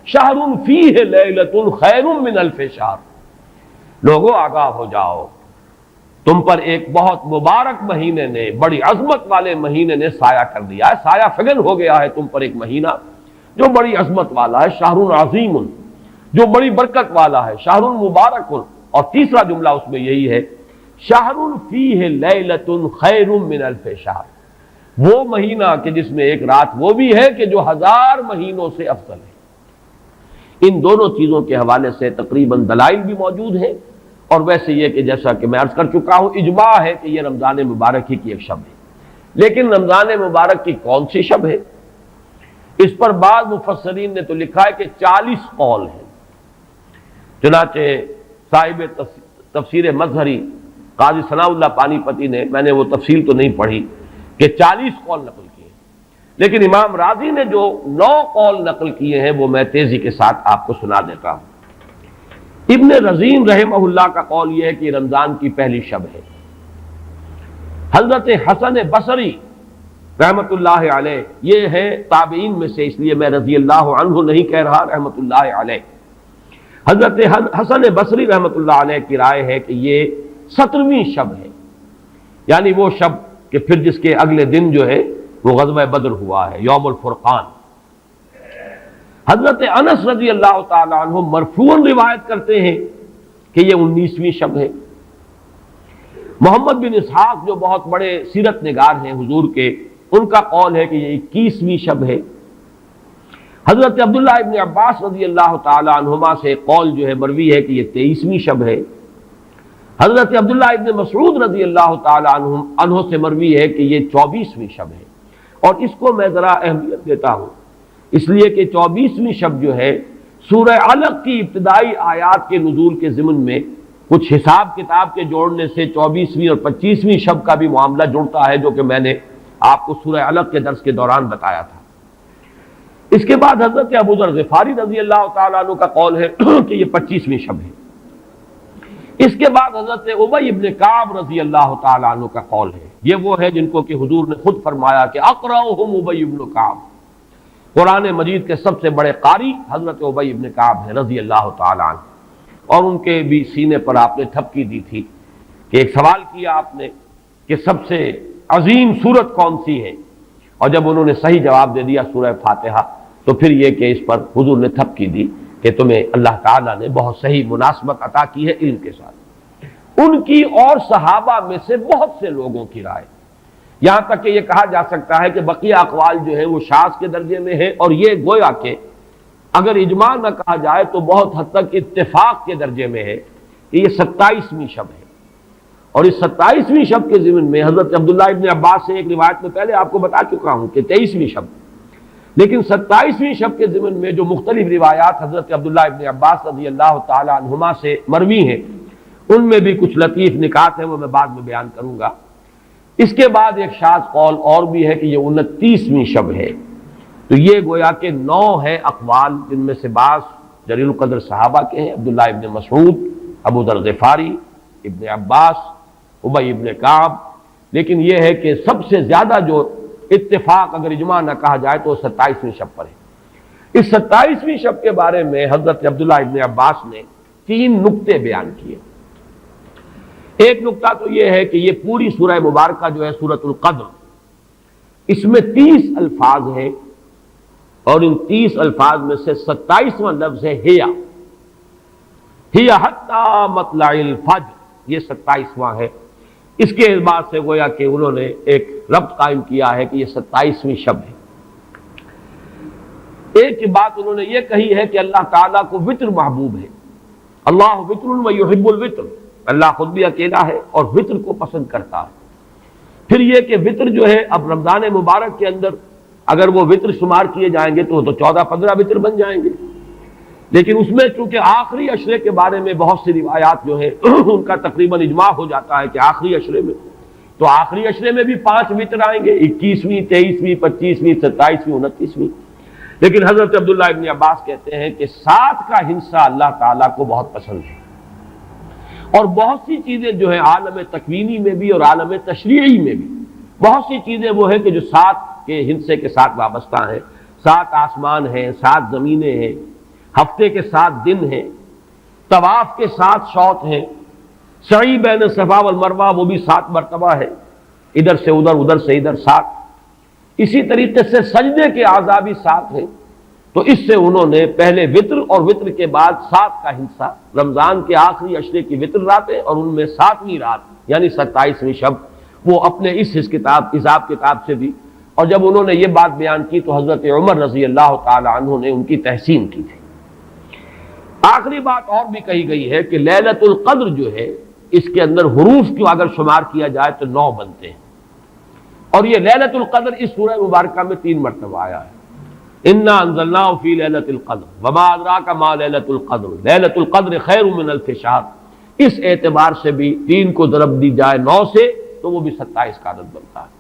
شہر فیہ لیلۃ خیر من الف شہر، لوگوں آگاہ ہو جاؤ، تم پر ایک بہت مبارک مہینے نے، بڑی عظمت والے مہینے نے سایہ کر دیا ہے، سایہ فگن ہو گیا ہے تم پر ایک مہینہ جو بڑی عظمت والا ہے، شہر عظیم، جو بڑی برکت والا ہے، شہر مبارک، اور تیسرا جملہ اس میں یہی ہے شہر فیہ لیلۃ خیر من الف شہر، وہ مہینہ کہ جس میں ایک رات وہ بھی ہے کہ جو 1000 مہینوں سے افضل ہے۔ ان دونوں چیزوں کے حوالے سے تقریباً دلائل بھی موجود ہیں، اور ویسے یہ کہ جیسا کہ میں عرض کر چکا ہوں اجماع ہے کہ یہ رمضان مبارک ہی کی ایک شب ہے۔ لیکن رمضان مبارک کی کون سی شب ہے، اس پر بعض مفسرین نے تو لکھا ہے کہ 40 قول ہیں۔ چنانچہ صاحب تفسیر مظہری قاضی ثناء اللہ پانی پتی نے، میں نے وہ تفصیل تو نہیں پڑھی، کہ 40 قول نقل کیے، لیکن امام راضی نے جو 9 قول نقل کیے ہیں وہ میں تیزی کے ساتھ آپ کو سنا دیتا ہوں۔ ابن رزین رحمہ اللہ کا قول یہ ہے کہ رمضان کی پہلی شب ہے۔ حضرت حسن بصری رحمت اللہ علیہ یہ ہے تابعین میں سے، اس لیے میں رضی اللہ عنہ نہیں کہہ رہا، رحمت اللہ علیہ، حضرت حسن بصری رحمت اللہ علیہ کی رائے ہے کہ یہ 17ویں شب ہے، یعنی وہ شب کہ پھر جس کے اگلے دن جو ہے وہ غزوہ بدر ہوا ہے، یوم الفرقان۔ حضرت انس رضی اللہ تعالی عنہ مرفوعاً روایت کرتے ہیں کہ یہ 19ویں شب ہے۔ محمد بن اسحاق جو بہت بڑے سیرت نگار ہیں حضور کے، ان کا قول ہے کہ یہ 21ویں شب ہے۔ حضرت عبداللہ ابن عباس رضی اللہ تعالی عنہما سے قول جو ہے مروی ہے کہ یہ 23ویں شب ہے۔ حضرت عبداللہ ابن مسعود رضی اللہ تعالی عنہ سے مروی ہے کہ یہ 24ویں شب ہے۔ اور اس کو میں ذرا اہمیت دیتا ہوں اس لیے کہ 24ویں شب جو ہے سورہ علق کی ابتدائی آیات کے نزول کے ضمن میں کچھ حساب کتاب کے جوڑنے سے 24ویں اور 25ویں شب کا بھی معاملہ جڑتا ہے، جو کہ میں نے آپ کو سورہ علق کے درس کے دوران بتایا تھا۔ اس کے بعد حضرت ابو ذر غفاری رضی اللہ تعالیٰ عنہ کا قول ہے کہ یہ 25ویں شب ہے۔ اس کے بعد حضرت ابی ابن کعب رضی اللہ تعالیٰ عنہ کا قول ہے، یہ وہ ہے جن کو کہ حضور نے خود فرمایا کہ اقرأہم ابی ابن کعب، قرآن مجید کے سب سے بڑے قاری حضرت ابی ابن کعب ہیں رضی اللہ تعالیٰ عنہ، اور ان کے بھی سینے پر آپ نے تھپکی دی تھی کہ ایک سوال کیا آپ نے کہ سب سے عظیم سورت کون سی ہے، اور جب انہوں نے صحیح جواب دے دیا سورہ فاتحہ، تو پھر یہ کہ اس پر حضور نے تھپکی دی کہ تمہیں اللہ تعالیٰ نے بہت صحیح مناسبت عطا کی ہے علم کے ساتھ۔ ان کی اور صحابہ میں سے بہت سے لوگوں کی رائے، یہاں تک کہ یہ کہا جا سکتا ہے کہ بقیہ اقوال جو ہیں وہ شاذ کے درجے میں ہے، اور یہ گویا کہ اگر اجماع نہ کہا جائے تو بہت حد تک اتفاق کے درجے میں ہے کہ یہ 27ویں شب ہے۔ اور اس 27ویں شب کے ضمن میں حضرت عبداللہ ابن عباس سے ایک روایت میں پہلے آپ کو بتا چکا ہوں کہ 23ویں شب، لیکن 27ویں شب کے ضمن میں جو مختلف روایات حضرت عبداللہ ابن عباس رضی اللہ تعالی عنہما سے مروی ہیں، ان میں بھی کچھ لطیف نکات ہیں، وہ میں بعد میں بیان کروں گا۔ اس کے بعد ایک شاذ قول اور بھی ہے کہ یہ 29ویں شب ہے۔ تو یہ گویا کہ 9 ہے اقوال، جن میں سے بعض جلیل القدر صحابہ کے ہیں، عبداللہ ابن مسعود، ابو ذر غفاری، ابن عباس، ابی ابن کعب، لیکن یہ ہے کہ سب سے زیادہ جو اتفاق اگر اجماع نہ کہا جائے تو 27ویں شب پر ہے۔ اس 27ویں شب کے بارے میں حضرت عبداللہ ابن عباس نے 3 نکتے بیان کیے۔ ایک نکتہ تو یہ ہے کہ یہ پوری سورہ مبارکہ جو ہے سورۃ القدر، اس میں 30 الفاظ ہیں، اور ان 30 الفاظ میں سے 27واں لفظ ہے ہیا حتی مطلع الفجر، یہ 27واں ہے۔ اس کے اعتبار سے گویا کہ انہوں نے ایک ربط قائم کیا ہے کہ یہ 27ویں شب ہے۔ ایک بات انہوں نے یہ کہی ہے کہ اللہ تعالیٰ کو وطر محبوب ہے، اللہ وطر و یحب الوطر، اللہ خود بھی اکیلا ہے اور وطر کو پسند کرتا ہے۔ پھر یہ کہ وطر جو ہے اب رمضان مبارک کے اندر اگر وہ وطر شمار کیے جائیں گے تو 14-15 وطر بن جائیں گے، لیکن اس میں چونکہ آخری عشرے کے بارے میں بہت سی روایات جو ہیں ان کا تقریباً اجماع ہو جاتا ہے کہ آخری عشرے میں، تو آخری عشرے میں بھی 5 وطر آئیں گے، 21ویں، 23ویں، 25ویں، 27ویں، 29ویں۔ لیکن حضرت عبداللہ ابن عباس کہتے ہیں کہ 7 کا ہندسہ اللہ تعالیٰ کو بہت پسند ہے، اور بہت سی چیزیں جو ہیں عالم تکوینی میں بھی اور عالم تشریعی میں بھی بہت سی چیزیں وہ ہیں کہ جو 7 کے ہندسے کے ساتھ وابستہ ہیں۔ 7 آسمان ہیں، 7 زمینیں ہیں، ہفتے کے 7 دن ہیں، طواف کے 7 شوط ہیں، سعی بین صفا والمروہ وہ بھی 7 مرتبہ ہے، ادھر سے ادھر، ادھر سے ادھر 7۔ اسی طریقے سے سجدے کے اعضاء بھی 7 ہیں، تو اس سے انہوں نے پہلے وطر اور وطر کے بعد 7 کا ہندسہ، رمضان کے آخری عشرے کی وطر راتیں اور ان میں 7ویں رات یعنی 27ویں شب وہ اپنے اس حساب کتاب سے بھی، اور جب انہوں نے یہ بات بیان کی تو حضرت عمر رضی اللہ تعالی عنہ نے ان کی تحسین کی تھی۔ آخری بات اور بھی کہی گئی ہے کہ لیلۃ القدر جو ہے اس کے اندر حروف کو اگر شمار کیا جائے تو 9 بنتے ہیں، اور یہ لیلۃ القدر اس سورہ مبارکہ میں 3 مرتبہ آیا ہے۔ انا انزلناہ فی لیلۃ القدر وما ادراک ما لیلۃ القدر لیلۃ القدر خیر من الف شہر، اس اعتبار سے بھی 3 کو ضرب دی جائے 9 سے تو وہ بھی 27 کا عدد بنتا ہے۔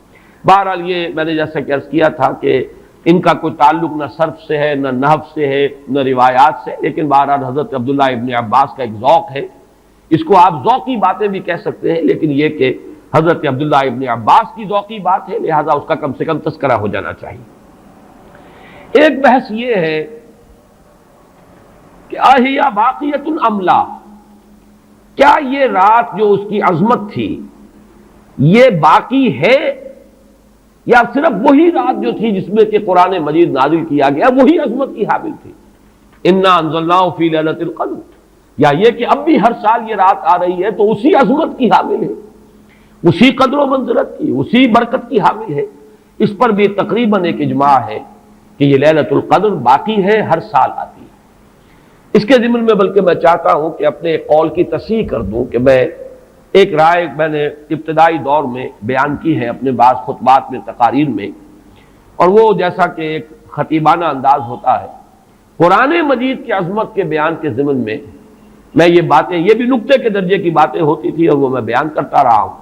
بہرحال یہ میں نے جیسا کہ عرض کیا تھا کہ ان کا کوئی تعلق نہ صرف سے ہے، نہ نحو سے ہے، نہ روایات سے، لیکن بہرحال حضرت عبداللہ ابن عباس کا ایک ذوق ہے، اس کو آپ ذوقی باتیں بھی کہہ سکتے ہیں، لیکن یہ کہ حضرت عبداللہ ابن عباس کی ذوقی بات ہے، لہذا اس کا کم سے کم تذکرہ ہو جانا چاہیے۔ ایک بحث یہ ہے کہ اہیا باقیۃ ام لا، کیا یہ رات جو اس کی عظمت تھی یہ باقی ہے یا صرف وہی رات جو تھی جس میں کہ قرآن مجید نازل کیا گیا وہی عظمت کی حامل تھی؟ انا انزلناہ فی لیلۃ القدر، یا یہ کہ اب بھی ہر سال یہ رات آ رہی ہے تو اسی عظمت کی حامل ہے، اسی قدر و منزلت کی، اسی برکت کی حامل ہے؟ اس پر بھی تقریباً ایک اجماع ہے کہ یہ لیلۃ القدر باقی ہے، ہر سال آتی ہے۔ اس کے ضمن میں بلکہ میں چاہتا ہوں کہ اپنے قول کی تصحیح کر دوں کہ میں ایک رائے میں نے ابتدائی دور میں بیان کی ہے اپنے بعض خطبات میں، تقاریر میں، اور وہ جیسا کہ ایک خطیبانہ انداز ہوتا ہے، قرآن مجید کی عظمت کے بیان کے ضمن میں میں یہ باتیں، یہ بھی نکتے کے درجے کی باتیں ہوتی تھی اور وہ میں بیان کرتا رہا ہوں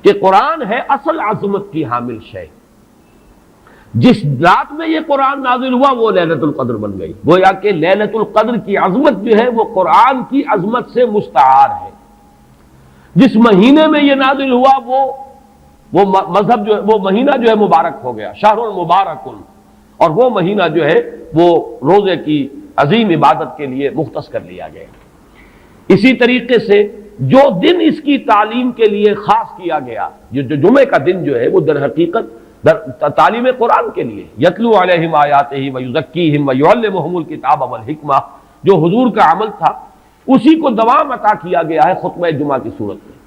کہ قرآن ہے اصل عظمت کی حامل شے۔ جس رات میں یہ قرآن نازل ہوا وہ لیلۃ القدر بن گئی، گویا کہ لیلۃ القدر کی عظمت جو ہے وہ قرآن کی عظمت سے مستعار ہے۔ جس مہینے میں یہ نازل ہوا وہ مذہب جو ہے، وہ مہینہ جو ہے مبارک ہو گیا، شہر المبارک، اور وہ مہینہ جو ہے وہ روزے کی عظیم عبادت کے لیے مختص کر لیا گیا۔ اسی طریقے سے جو دن اس کی تعلیم کے لیے خاص کیا گیا، جو جمعے کا دن جو ہے وہ در حقیقت تعلیم قرآن کے لیے، یتلو علیہم آیاتہ ویزکیہم ویعلمہم الکتاب والحکمہ، جو حضور کا عمل تھا اسی کو دوام عطا کیا گیا ہے خطبہ جمعہ کی صورت میں۔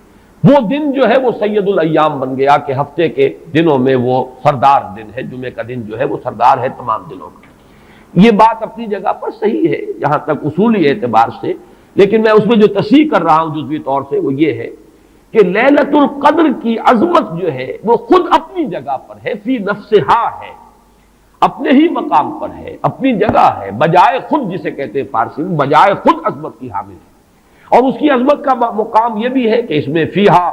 وہ دن جو ہے وہ سید الایام بن گیا کہ ہفتے کے دنوں میں وہ سردار دن ہے، جمعے کا دن جو ہے وہ سردار ہے تمام دنوں کا۔ یہ بات اپنی جگہ پر صحیح ہے جہاں تک اصولی اعتبار سے، لیکن میں اس میں جو تصحیح کر رہا ہوں جزوی طور سے وہ یہ ہے کہ لیلۃ القدر کی عظمت جو ہے وہ خود اپنی جگہ پر ہے، فی نفسہا ہے، اپنے ہی مقام پر ہے، اپنی جگہ ہے، بجائے خود، جسے کہتے ہیں فارسی میں بجائے خود عظمت کی حامل ہے۔ اور اس کی عظمت کا مقام یہ بھی ہے کہ اس میں فیہا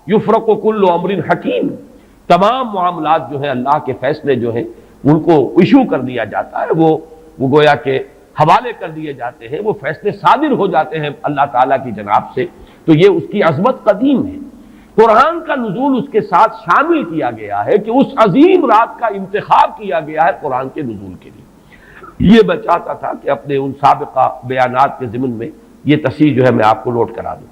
یفرق کل امر حکیم، تمام معاملات جو ہیں اللہ کے فیصلے جو ہیں ان کو ایشو کر دیا جاتا ہے، وہ گویا کہ حوالے کر دیے جاتے ہیں، وہ فیصلے صادر ہو جاتے ہیں اللہ تعالیٰ کی جناب سے۔ تو یہ اس کی عظمت قدیم ہے۔ قرآن کا نزول اس کے ساتھ شامل کیا گیا ہے کہ اس عظیم رات کا انتخاب کیا گیا ہے قرآن کے نزول کے لیے۔ یہ میں چاہتا تھا کہ اپنے ان سابقہ بیانات کے ضمن میں یہ تصحیح جو ہے میں آپ کو نوٹ کرا دوں۔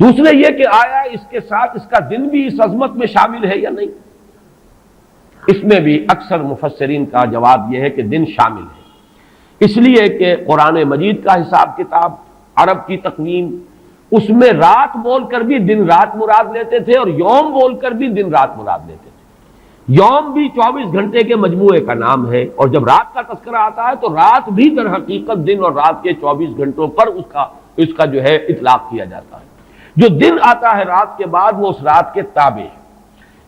دوسرے یہ کہ آیا اس کے ساتھ اس کا دن بھی اس عظمت میں شامل ہے یا نہیں؟ اس میں بھی اکثر مفسرین کا جواب یہ ہے کہ دن شامل ہے، اس لیے کہ قرآن مجید کا حساب کتاب، عرب کی تقویم، اس میں رات بول کر بھی دن رات مراد لیتے تھے اور یوم بول کر بھی دن رات مراد لیتے تھے۔ یوم بھی 24 گھنٹے کے مجموعے کا نام ہے، اور جب رات کا تذکرہ آتا ہے تو رات بھی در حقیقت دن اور رات کے 24 گھنٹوں پر اس کا جو ہے اطلاق کیا جاتا ہے۔ جو دن آتا ہے رات کے بعد وہ اس رات کے تابع ہے۔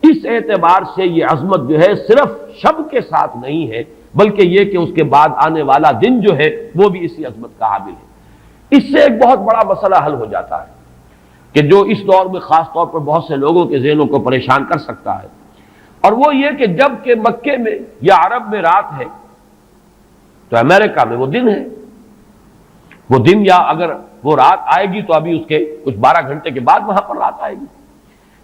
اس اعتبار سے یہ عظمت جو ہے صرف شب کے ساتھ نہیں ہے، بلکہ یہ کہ اس کے بعد آنے والا دن جو ہے وہ بھی اسی عظمت کا حامل ہے۔ اس سے ایک بہت بڑا مسئلہ حل ہو جاتا ہے کہ جو اس دور میں خاص طور پر بہت سے لوگوں کے ذہنوں کو پریشان کر سکتا ہے، اور وہ یہ کہ جب کہ مکے میں یا عرب میں رات ہے تو امریکہ میں وہ دن ہے۔ وہ دن، یا اگر وہ رات آئے گی تو ابھی اس کے کچھ 12 گھنٹے کے بعد وہاں پر رات آئے گی۔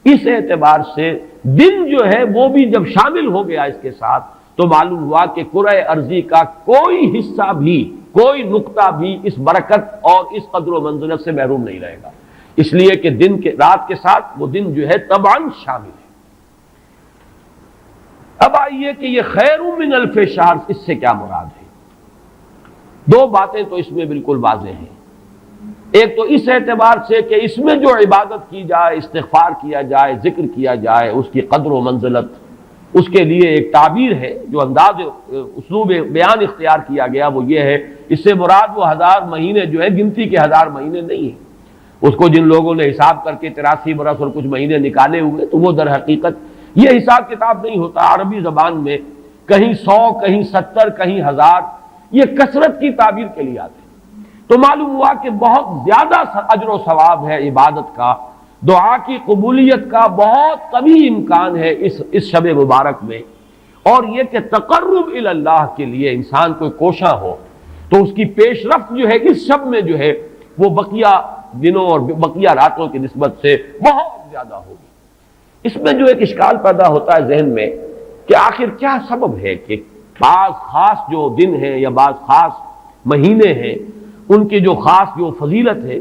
اس اعتبار سے دن جو ہے وہ بھی جب شامل ہو گیا اس کے ساتھ تو معلوم ہوا کہ کرۂ ارضی کا کوئی حصہ بھی، کوئی نقطہ بھی اس برکت اور اس قدر و منزلت سے محروم نہیں رہے گا، اس لیے کہ دن کے رات کے ساتھ وہ دن جو ہے طبعاً شامل ہے۔ اب آئیے کہ یہ خیر من الف شہر، اس سے کیا مراد ہے؟ دو باتیں تو اس میں بالکل واضح ہیں۔ ایک تو اس اعتبار سے کہ اس میں جو عبادت کی جائے، استغفار کیا جائے، ذکر کیا جائے، اس کی قدر و منزلت، اس کے لیے ایک تعبیر ہے، جو انداز اسلوب بیان اختیار کیا گیا وہ یہ ہے، اس سے مراد وہ 1000 مہینے جو ہے گنتی کے 1000 مہینے نہیں ہیں۔ اس کو جن لوگوں نے حساب کر کے 83 برس اور کچھ مہینے نکالے ہوئے تو وہ در حقیقت یہ حساب کتاب نہیں ہوتا۔ عربی زبان میں کہیں 100، کہیں 70، کہیں 1000، یہ کثرت کی تعبیر کے لیے آتے ہیں۔ تو معلوم ہوا کہ بہت زیادہ اجر و ثواب ہے عبادت کا، دعا کی قبولیت کا بہت قوی امکان ہے اس شب مبارک میں، اور یہ کہ تقرب الی اللہ کے لیے انسان کوئی کوشاں ہو تو اس کی پیش رفت جو ہے اس شب میں جو ہے وہ بقیہ دنوں اور بقیہ راتوں کی نسبت سے بہت زیادہ ہوگی۔ اس میں جو ایک اشکال پیدا ہوتا ہے ذہن میں کہ آخر کیا سبب ہے کہ بعض خاص جو دن ہیں یا بعض خاص مہینے ہیں ان کی جو خاص جو فضیلت ہے،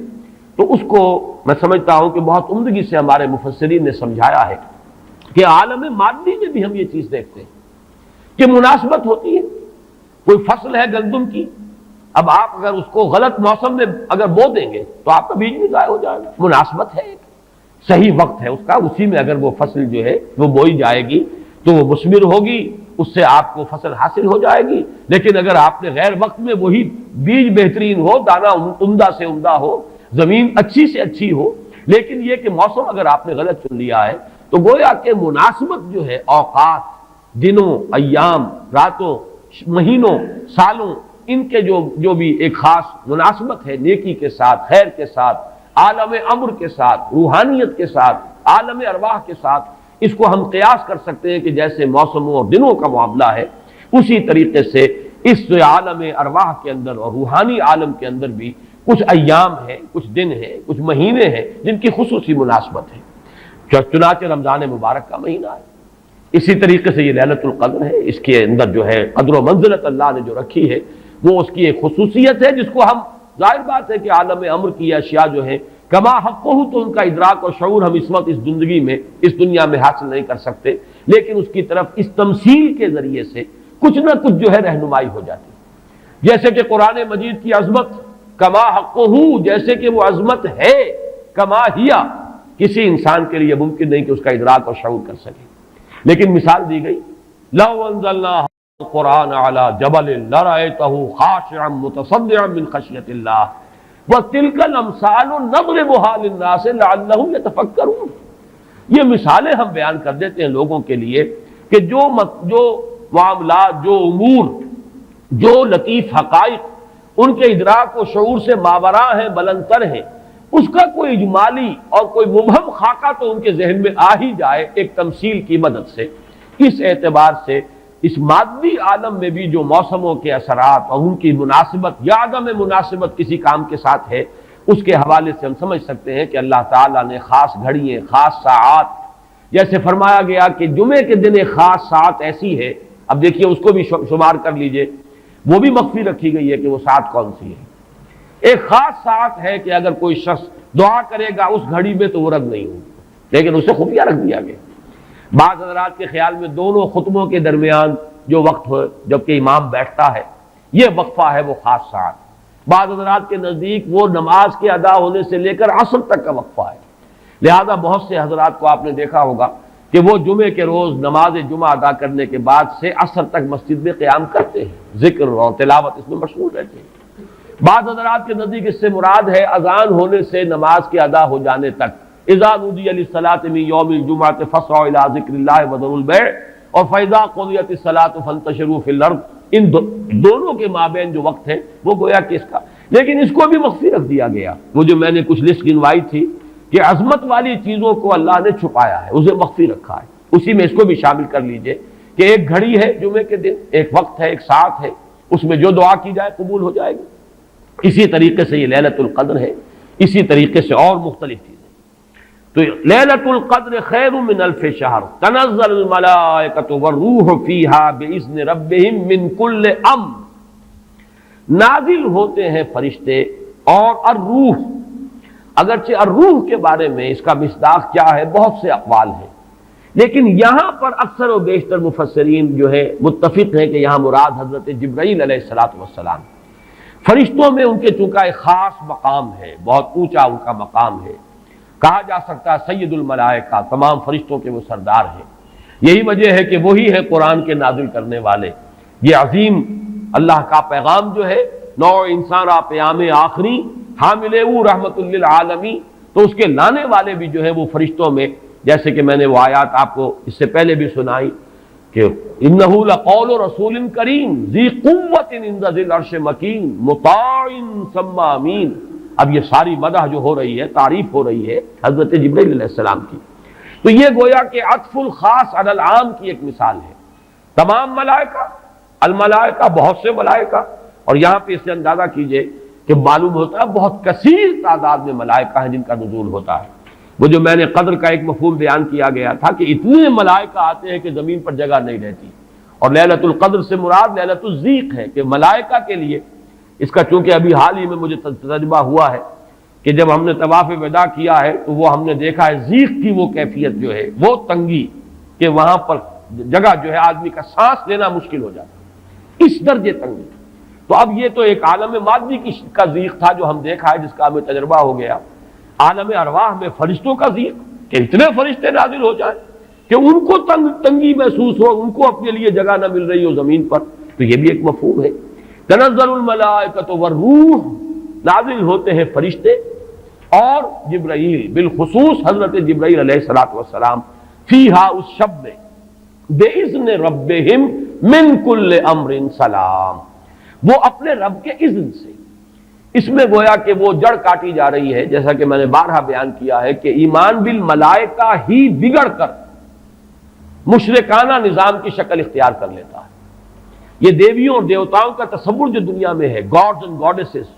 تو اس کو میں سمجھتا ہوں کہ بہت عمدگی سے ہمارے مفسرین نے سمجھایا ہے۔ کہ عالم مادی میں بھی ہم یہ چیز دیکھتے ہیں کہ مناسبت ہوتی ہے. کوئی فصل ہے گندم کی، اب آپ اگر اس کو غلط موسم میں اگر بو دیں گے تو آپ کا بیج بھی ضائع ہو جائے گا. مناسبت ہے، صحیح وقت ہے اس کا، اسی میں اگر وہ فصل جو ہے وہ بوئی جائے گی تو وہ مثمر ہوگی، اس سے آپ کو فصل حاصل ہو جائے گی. لیکن اگر آپ نے غیر وقت میں وہی بیج بہترین ہو، دانہ عمدہ سے عمدہ ہو، زمین اچھی سے اچھی ہو، لیکن یہ کہ موسم اگر آپ نے غلط چن لیا ہے، تو گویا کہ مناسبت جو ہے اوقات، دنوں، ایام، راتوں، مہینوں، سالوں، ان کے جو بھی ایک خاص مناسبت ہے نیکی کے ساتھ، خیر کے ساتھ، عالم امر کے ساتھ، روحانیت کے ساتھ، عالم ارواح کے ساتھ، اس کو ہم قیاس کر سکتے ہیں کہ جیسے موسموں اور دنوں کا معاملہ ہے، اسی طریقے سے اس عالم ارواح کے اندر اور روحانی عالم کے اندر بھی کچھ ایام ہیں، کچھ دن ہیں، کچھ مہینے ہیں جن کی خصوصی مناسبت ہے. چنانچہ رمضان مبارک کا مہینہ ہے، اسی طریقے سے یہ لیلۃ القدر ہے، اس کے اندر جو ہے قدر و منزلت اللہ نے جو رکھی ہے وہ اس کی ایک خصوصیت ہے جس کو ہم، ظاہر بات ہے کہ عالم امر کی اشیاء جو ہیں کما حق ہو تو ان کا ادراک اور شعور ہم اس وقت اس زندگی میں، اس دنیا میں حاصل نہیں کر سکتے، لیکن اس کی طرف اس تمثیل کے ذریعے سے کچھ نہ کچھ جو ہے رہنمائی ہو جاتی ہے. جیسے کہ قرآن مجید کی عظمت کما حق ہو، جیسے کہ وہ عظمت ہے، کما ہیا، کسی انسان کے لیے ممکن نہیں کہ اس کا ادراک اور شعور کر سکے. لیکن مثال دی گئی، لو انزلنا القرآن علی جبل لرأیتہ خاشعا متصدعا من خشیۃ اللہ وتلک الامثال نضربها للناس لعلهم يتفکرون. یہ مثالیں ہم بیان کر دیتے ہیں لوگوں کے لیے کہ جو معاملات، جو امور، جو لطیف حقائق ان کے ادراک و شعور سے ماوراء ہیں، بلند تر ہیں، اس کا کوئی اجمالی اور کوئی مبہم خاکہ تو ان کے ذہن میں آ ہی جائے ایک تمثیل کی مدد سے. اس اعتبار سے اس مادی عالم میں بھی جو موسموں کے اثرات اور ان کی مناسبت یا عدم مناسبت کسی کام کے ساتھ ہے، اس کے حوالے سے ہم سمجھ سکتے ہیں کہ اللہ تعالیٰ نے خاص گھڑیاں، خاص ساعات، جیسے فرمایا گیا کہ جمعے کے دن ایک خاص ساعت ایسی ہے، اب دیکھیے اس کو بھی شمار کر لیجئے، وہ بھی مخفی رکھی گئی ہے کہ وہ ساعت کون سی ہے. ایک خاص ساعت ہے کہ اگر کوئی شخص دعا کرے گا اس گھڑی میں تو وہ رد نہیں ہوگی، لیکن اسے خفیہ رکھ دیا گیا. بعض حضرات کے خیال میں دونوں خطبوں کے درمیان جو وقت ہو جبکہ امام بیٹھتا ہے یہ وقفہ ہے وہ خاص ساعت. بعض حضرات کے نزدیک وہ نماز کے ادا ہونے سے لے کر عصر تک کا وقفہ ہے. لہذا بہت سے حضرات کو آپ نے دیکھا ہوگا کہ وہ جمعے کے روز نماز جمعہ ادا کرنے کے بعد سے عصر تک مسجد میں قیام کرتے ہیں، ذکر اور تلاوت اس میں مشغول رہتے ہیں. بعض حضرات کے نزدیک اس سے مراد ہے اذان ہونے سے نماز کے ادا ہو جانے تک، اذا نودی للصلاۃ من یوم الجمعۃ فاسعوا الی ذکر اللہ وذروا البیع اور فاذا قضیت الصلاۃ فانتشروا فی الارض. ان دونوں کے مابین جو وقت ہے وہ گویا کہ اس کا، لیکن اس کو بھی مخفی رکھ دیا گیا. وہ جو میں نے کچھ لسٹ گنوائی تھی کہ عظمت والی چیزوں کو اللہ نے چھپایا ہے، اسے مخفی رکھا ہے، اسی میں اس کو بھی شامل کر لیجئے کہ ایک گھڑی ہے جمعے کے دن، ایک وقت ہے، ایک ساعت ہے، اس میں جو دعا کی جائے قبول ہو جائے گی. اسی طریقے سے یہ لیلۃ القدر ہے، اسی طریقے سے اور مختلف چیزیں. تو لیلۃ القدر خیر من الف شہر تنزل الملائکۃ والروح فیہا باذن ربہم من کل امر. نازل ہوتے ہیں فرشتے اور الروح. اگرچہ الروح کے بارے میں اس کا مصداق کیا ہے بہت سے اقوال ہیں، لیکن یہاں پر اکثر و بیشتر مفسرین جو ہے متفق ہیں کہ یہاں مراد حضرت جبرائیل علیہ السلام. فرشتوں میں ان کے چونکہ ایک خاص مقام ہے، بہت اونچا ان کا مقام ہے، کہا جا سکتا ہے سید الملائکہ، تمام فرشتوں کے وہ سردار ہیں. یہی وجہ ہے کہ وہی ہے قرآن کے نازل کرنے والے. یہ عظیم اللہ کا پیغام جو ہے، نوع انسان پیام آخری حامل او رحمت للعالمین، تو اس کے لانے والے بھی جو ہے وہ فرشتوں میں، جیسے کہ میں نے وہ آیات آپ کو اس سے پہلے بھی سنائی کہ انہ لقول رسول کریم ذی قوت عند ذی العرش مکین مطاع ثم امین. اب یہ ساری مدح جو ہو رہی ہے، تعریف ہو رہی ہے حضرت جبرائیل علیہ السلام کی، تو یہ گویا کہ عطف الخاص علی العام کی ایک مثال ہے. تمام ملائکہ، الملائکہ بہت سے ملائکہ، اور یہاں پہ اس سے اندازہ کیجئے کہ معلوم ہوتا ہے بہت کثیر تعداد میں ملائکہ ہیں جن کا نزول ہوتا ہے. وہ جو میں نے قدر کا ایک مفہوم بیان کیا گیا تھا کہ اتنے ملائکہ آتے ہیں کہ زمین پر جگہ نہیں رہتی، اور لیلۃ القدر سے مراد لیلۃ الضیق ہے کہ ملائکہ کے لیے اس کا، چونکہ ابھی حال ہی میں مجھے تجربہ ہوا ہے کہ جب ہم نے طواف وداع کیا ہے تو وہ ہم نے دیکھا ہے ضیق کی وہ کیفیت جو ہے، وہ تنگی، کہ وہاں پر جگہ جو ہے آدمی کا سانس لینا مشکل ہو جاتا، اس درجے تنگی۔ تو اب یہ تو ایک عالم مادی کا ضیق تھا جو ہم دیکھا ہے، جس کا ہمیں تجربہ ہو گیا۔ عالم ارواح میں فرشتوں کا ضیق کہ اتنے فرشتے نازل ہو جائیں کہ ان کو تنگی محسوس ہو، ان کو اپنے لیے جگہ نہ مل رہی ہو زمین پر، تو یہ بھی ایک مفہوم ہے۔ تنزل الملائکۃ والروح، نازل ہوتے ہیں فرشتے اور جبرائیل، بالخصوص حضرت جبرائیل علیہ الصلوۃ والسلام، فیہا، اس شب میں، بِإِذْنِ رَبِّهِمْ مِنْ كُلِّ أَمْرٍ سلام، وہ اپنے رب کے اذن سے۔ اس میں گویا کہ وہ جڑ کاٹی جا رہی ہے، جیسا کہ میں نے بارہا بیان کیا ہے کہ ایمان بالملائکہ ہی بگڑ کر مشرکانہ نظام کی شکل اختیار کر لیتا ہے۔ یہ دیویوں اور دیوتاؤں کا تصور جو دنیا میں ہے، گاڈز اینڈ گاڈیسز،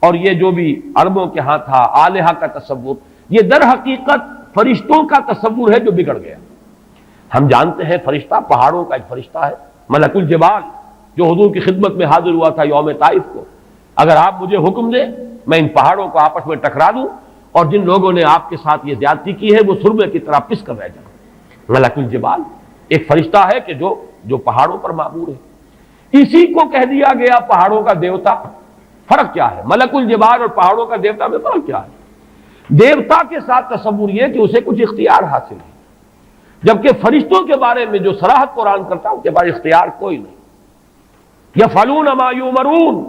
اور یہ جو بھی عربوں کے ہاں تھا آلہہ کا تصور، یہ در حقیقت فرشتوں کا تصور ہے جو بگڑ گیا۔ ہم جانتے ہیں فرشتہ پہاڑوں کا ایک فرشتہ ہے، ملک الجبال، جو حضور کی خدمت میں حاضر ہوا تھا یوم طائف کو۔ اگر آپ مجھے حکم دیں میں ان پہاڑوں کو آپس میں ٹکرا دوں اور جن لوگوں نے آپ کے ساتھ یہ زیادتی کی ہے وہ سرمے کی طرح پس کر رہ جائیں۔ ملک الجبال ایک فرشتہ ہے کہ جو پہاڑوں پر معمور ہے، اسی کو کہہ دیا گیا پہاڑوں کا دیوتا۔ فرق کیا ہے ملک الجبال اور پہاڑوں کا دیوتا میں؟ فرق کیا ہے؟ دیوتا کے ساتھ تصور یہ کہ اسے کچھ اختیار حاصل ہے، جبکہ فرشتوں کے بارے میں جو صراحت قرآن کرتا ہے ان کے پاس اختیار کوئی نہیں۔ یفعلون ما یؤمرون،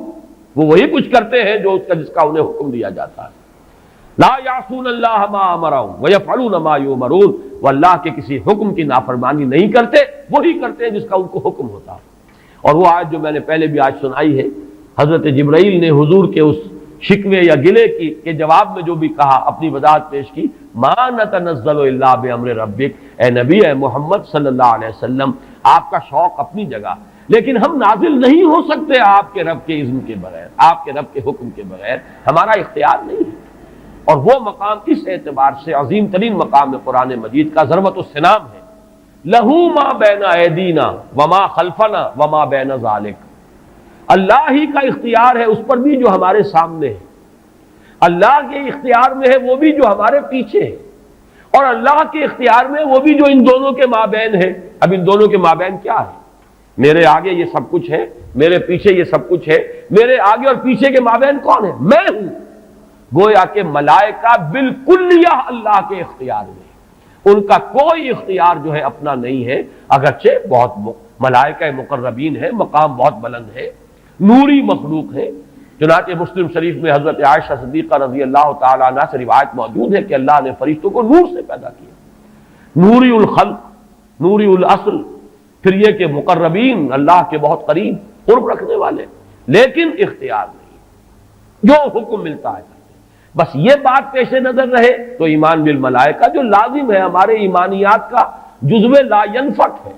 وہ وہی کچھ کرتے ہیں جس کا انہیں حکم دیا جاتا ہے۔ لا یعصون اللہ ما امرهم ویفعلون ما یؤمرون، وہ اللہ کے کسی حکم کی نافرمانی نہیں کرتے، وہی کرتے ہیں جس کا ان کو حکم ہوتا ہے۔ اور وہ آیت جو میں نے پہلے بھی آج سنائی ہے، حضرت جبرائیل نے حضور کے اس شکوے یا گلے کے جواب میں جو بھی کہا، اپنی وضاحت پیش کی، ما نتنزل الا بامر ربک، اے نبی، اے محمد صلی اللہ علیہ وسلم، آپ کا شوق اپنی جگہ، لیکن ہم نازل نہیں ہو سکتے آپ کے رب کے اذن کے بغیر، آپ کے رب کے حکم کے بغیر، ہمارا اختیار نہیں ہے۔ اور وہ مقام اس اعتبار سے عظیم ترین مقام قرآن مجید کا ضربۃ السلام ہے، لہو ما بین ایدینا وما خلفنا وما بین ذالک، اللہ ہی کا اختیار ہے اس پر بھی جو ہمارے سامنے ہے، اللہ کے اختیار میں ہے وہ بھی جو ہمارے پیچھے ہے، اور اللہ کے اختیار میں وہ بھی جو ان دونوں کے مابین ہے۔ اب ان دونوں کے مابین کیا ہے؟ میرے آگے یہ سب کچھ ہے، میرے پیچھے یہ سب کچھ ہے، میرے آگے اور پیچھے کے مابین کون ہے؟ میں ہوں۔ گویا کہ ملائکہ بالکلیہ اللہ کے اختیار میں، ان کا کوئی اختیار جو ہے اپنا نہیں ہے، اگرچہ بہت ملائکہ مقربین ہے، مقام بہت بلند ہے، نوری مخلوق ہے۔ چنانچہ مسلم شریف میں حضرت عائشہ صدیقہ رضی اللہ تعالیٰ عنہ سے روایت موجود ہے کہ اللہ نے فرشتوں کو نور سے پیدا کیا، نوری الخلق، نوری الاصل، پھر یہ کہ مقربین، اللہ کے بہت قریب، قرب رکھنے والے، لیکن اختیار نہیں، جو حکم ملتا ہے۔ بس یہ بات پیش نظر رہے تو ایمان بالملائکہ جو لازم ہے، ہمارے ایمانیات کا جزو لا ینفک ہے۔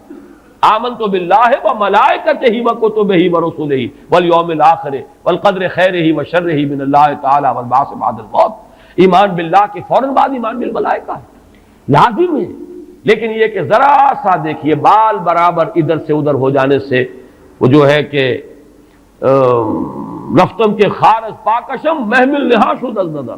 آمنت باللہ وملائکتہ وکتبہ ورسلہ والیوم الآخر والقدر خیرہ وشرہ من اللہ تعالی والبعث بعد الموت۔ ایمان باللہ کے فوراً بعد ایمان بالملائکہ ہے، لازم ہے۔ لیکن یہ کہ ذرا سا دیکھیے بال برابر ادھر سے ادھر ہو جانے سے وہ جو ہے کہ رفتم کے خارج پاکشم محمل نہا شد از نظر،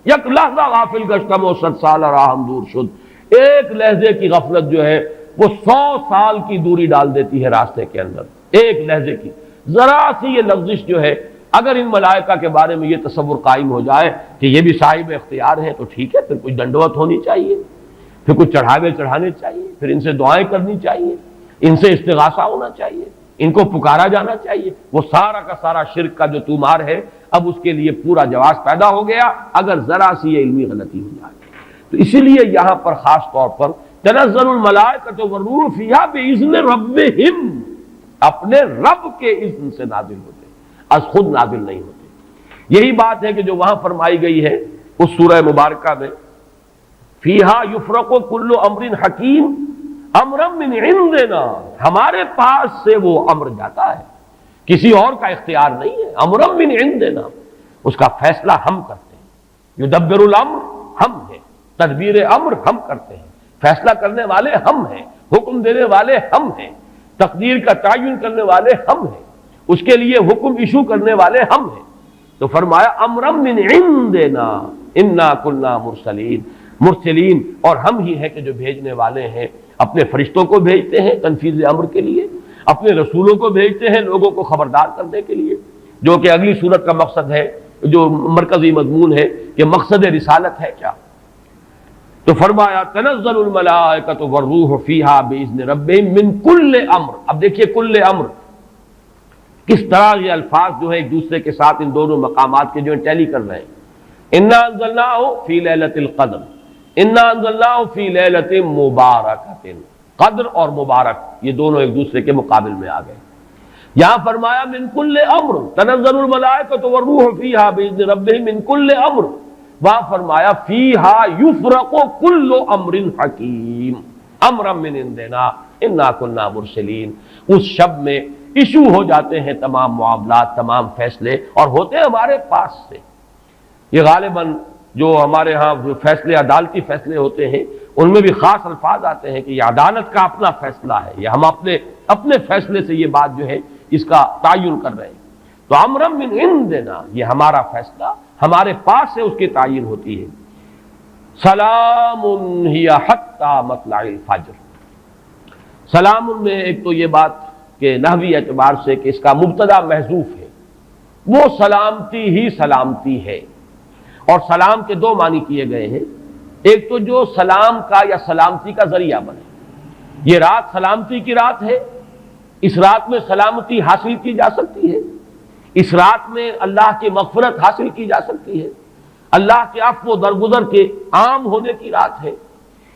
یک لحظہ غافل گشتم و 100 سال راہم دور شد، ایک لحظے کی غفلت جو ہے وہ 100 سال کی دوری ڈال دیتی ہے راستے کے اندر، ایک لحظے کی ذرا سی یہ لفظش جو ہے۔ اگر ان ملائکہ کے بارے میں یہ تصور قائم ہو جائے کہ یہ بھی صاحب اختیار ہے تو ٹھیک ہے، پھر کچھ دنڈوت ہونی چاہیے، پھر کچھ چڑھاوے چڑھانے چاہیے، پھر ان سے دعائیں کرنی چاہیے، ان سے استغاثہ ہونا چاہیے، ان کو پکارا جانا چاہیے۔ وہ سارا کا سارا شرک کا جو تومار ہے اب اس کے لیے پورا جواز پیدا ہو گیا اگر ذرا سی یہ علمی غلطی ہو جائے۔ تو اسی لیے یہاں پر خاص طور پر تنزل الملائکۃ والروح فیہا بإذن ربہم، اپنے رب کے اذن سے نازل ہوتے، از خود نازل نہیں ہوتے۔ یہی بات ہے کہ جو وہاں فرمائی گئی ہے اس سورہ مبارکہ میں، فیہا یفرق کل امر حکیم امرا من عندنا، ہمارے پاس سے وہ امر جاتا ہے، کسی اور کا اختیار نہیں ہے، امرا من عندنا، اس کا فیصلہ ہم کرتے ہیں، یدبر الامر ہم ہیں، تدبیر امر ہم کرتے ہیں، فیصلہ کرنے والے ہم ہیں، حکم دینے والے ہم ہیں، تقدیر کا تعین کرنے والے ہم ہیں، اس کے لیے حکم ایشو کرنے والے ہم ہیں۔ تو فرمایا امرا من عندنا انا کنا مرسلین، مرسلین، اور ہم ہی ہیں کہ جو بھیجنے والے ہیں، اپنے فرشتوں کو بھیجتے ہیں تنفیذ امر کے لیے، اپنے رسولوں کو بھیجتے ہیں لوگوں کو خبردار کرنے کے لیے، جو کہ اگلی صورت کا مقصد ہے، جو مرکزی مضمون ہے کہ مقصد رسالت ہے کیا۔ تو فرمایا تنزل الملائکۃ والروح فیہا باذن ربہم من کل امر۔ اب دیکھیے کل امر کس طرح یہ الفاظ جو ہے ایک دوسرے کے ساتھ ان دونوں مقامات کے جو ٹیلی کر رہے ہیں۔ انا انزلناہ فی لیلۃ القدر، انا انزلناہ فی لیلۃ مبارکۃ، قدر اور مبارک یہ دونوں ایک دوسرے کے مقابل میں آ گئے۔ یہاں فرمایا من کل امر، تنزل الملائکۃ والروح فیہا باذن ربہم من کل امر، وہاں فرمایا فیہا یفرق کل امر حکیم امرا من عندنا انا کنا مرسلین۔ اس شب میں ایشو ہو جاتے ہیں تمام معاملات، تمام فیصلے، اور ہوتے ہیں ہمارے پاس سے۔ یہ غالباً جو ہمارے ہاں فیصلے عدالتی فیصلے ہوتے ہیں ان میں بھی خاص الفاظ آتے ہیں کہ یہ عدالت کا اپنا فیصلہ ہے، یا ہم اپنے فیصلے سے یہ بات جو ہے اس کا تعین کر رہے ہیں۔ تو امرا من عندنا، یہ ہمارا فیصلہ ہمارے پاس سے اس کی تعین ہوتی ہے۔ سلام ہی حتی مطلع الفجر، سلام میں ایک تو یہ بات کہ نحوی اعتبار سے کہ اس کا مبتدا محذوف ہے، وہ سلامتی ہی سلامتی ہے، اور سلام کے دو معنی کیے گئے ہیں، ایک تو جو سلام کا یا سلامتی کا ذریعہ بنے، یہ رات سلامتی کی رات ہے، اس رات میں سلامتی حاصل کی جا سکتی ہے، اس رات میں اللہ کی مغفرت حاصل کی جا سکتی ہے، اللہ کے عفو و درگزر کے عام ہونے کی رات ہے۔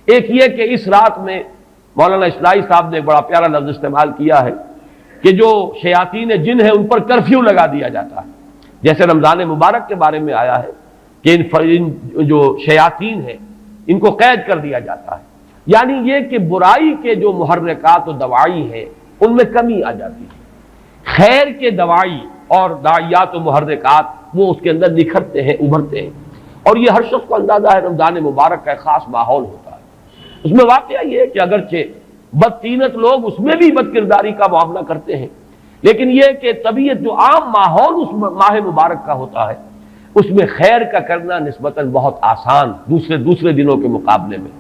ایک یہ کہ اس رات میں مولانا اصلاحی صاحب نے ایک بڑا پیارا لفظ استعمال کیا ہے کہ جو شیاطین جن ہیں ان پر کرفیو لگا دیا جاتا ہے، جیسے رمضان مبارک کے بارے میں آیا ہے کہ ان جو شیاطین ہیں ان کو قید کر دیا جاتا ہے، یعنی یہ کہ برائی کے جو محرکات و دوائی ہیں ان میں کمی آ جاتی ہے، خیر کے دوائی اور داعیات و محرکات وہ اس کے اندر نکھرتے ہیں، ابھرتے ہیں، اور یہ ہر شخص کو اندازہ ہے رمضان مبارک کا ایک خاص ماحول ہوتا ہے۔ اس میں واقعہ یہ ہے کہ اگرچہ بدطینت لوگ اس میں بھی بد کرداری کا معاملہ کرتے ہیں، لیکن یہ کہ طبیعت جو عام ماحول اس ماہ مبارک کا ہوتا ہے اس میں خیر کا کرنا نسبتاً بہت آسان دوسرے دنوں کے مقابلے میں،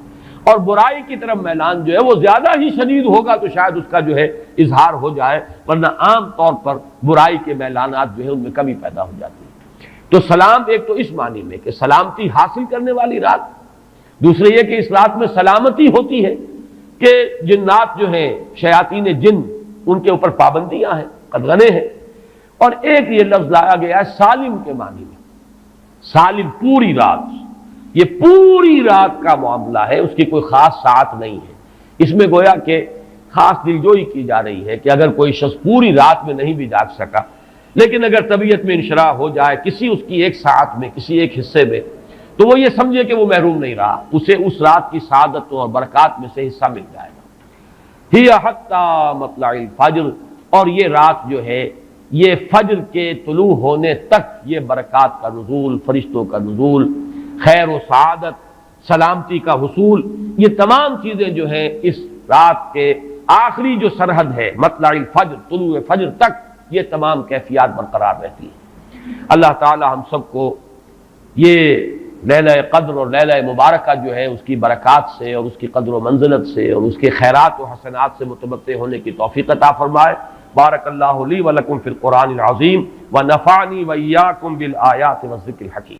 اور برائی کی طرف میلان جو ہے وہ زیادہ ہی شدید ہوگا تو شاید اس کا جو ہے اظہار ہو جائے، ورنہ عام طور پر برائی کے میلانات جو ہے ان میں کمی پیدا ہو جاتی ہے۔ تو سلام ایک تو اس معنی میں کہ سلامتی حاصل کرنے والی رات، دوسرے یہ کہ اس رات میں سلامتی ہوتی ہے کہ جنات جو ہیں شیاطین جن ان کے اوپر پابندیاں ہیں، قدغنے ہیں، اور ایک یہ لفظ لایا گیا ہے سالم کے معنی میں، سالم پوری رات، یہ پوری رات کا معاملہ ہے، اس کی کوئی خاص ساعت نہیں ہے۔ اس میں گویا کہ خاص دلجوئی کی جا رہی ہے کہ اگر کوئی شخص پوری رات میں نہیں بھی جاگ سکا، لیکن اگر طبیعت میں انشراح ہو جائے کسی اس کی ایک ساعت میں، کسی ایک حصے میں، تو وہ یہ سمجھے کہ وہ محروم نہیں رہا، اسے اس رات کی سعادتوں اور برکات میں سے حصہ مل جائے گا۔ ہی حتی مطلع الفجر، اور یہ رات جو ہے یہ فجر کے طلوع ہونے تک یہ برکات کا نزول، فرشتوں کا نزول، خیر و سعادت، سلامتی کا حصول، یہ تمام چیزیں جو ہیں اس رات کے آخری جو سرحد ہے مطلع الفجر، طلوع فجر تک یہ تمام کیفیات برقرار رہتی ہیں۔ اللہ تعالی ہم سب کو یہ لیلہ قدر اور لیلہ مبارکہ جو ہے اس کی برکات سے اور اس کی قدر و منزلت سے اور اس کے خیرات و حسنات سے متمتع ہونے کی توفیق عطا فرمائے۔ بارک اللہ لی ولکم فی القرآن العظیم ونفعنی وإیاکم بالآیات والذکر الحکیم۔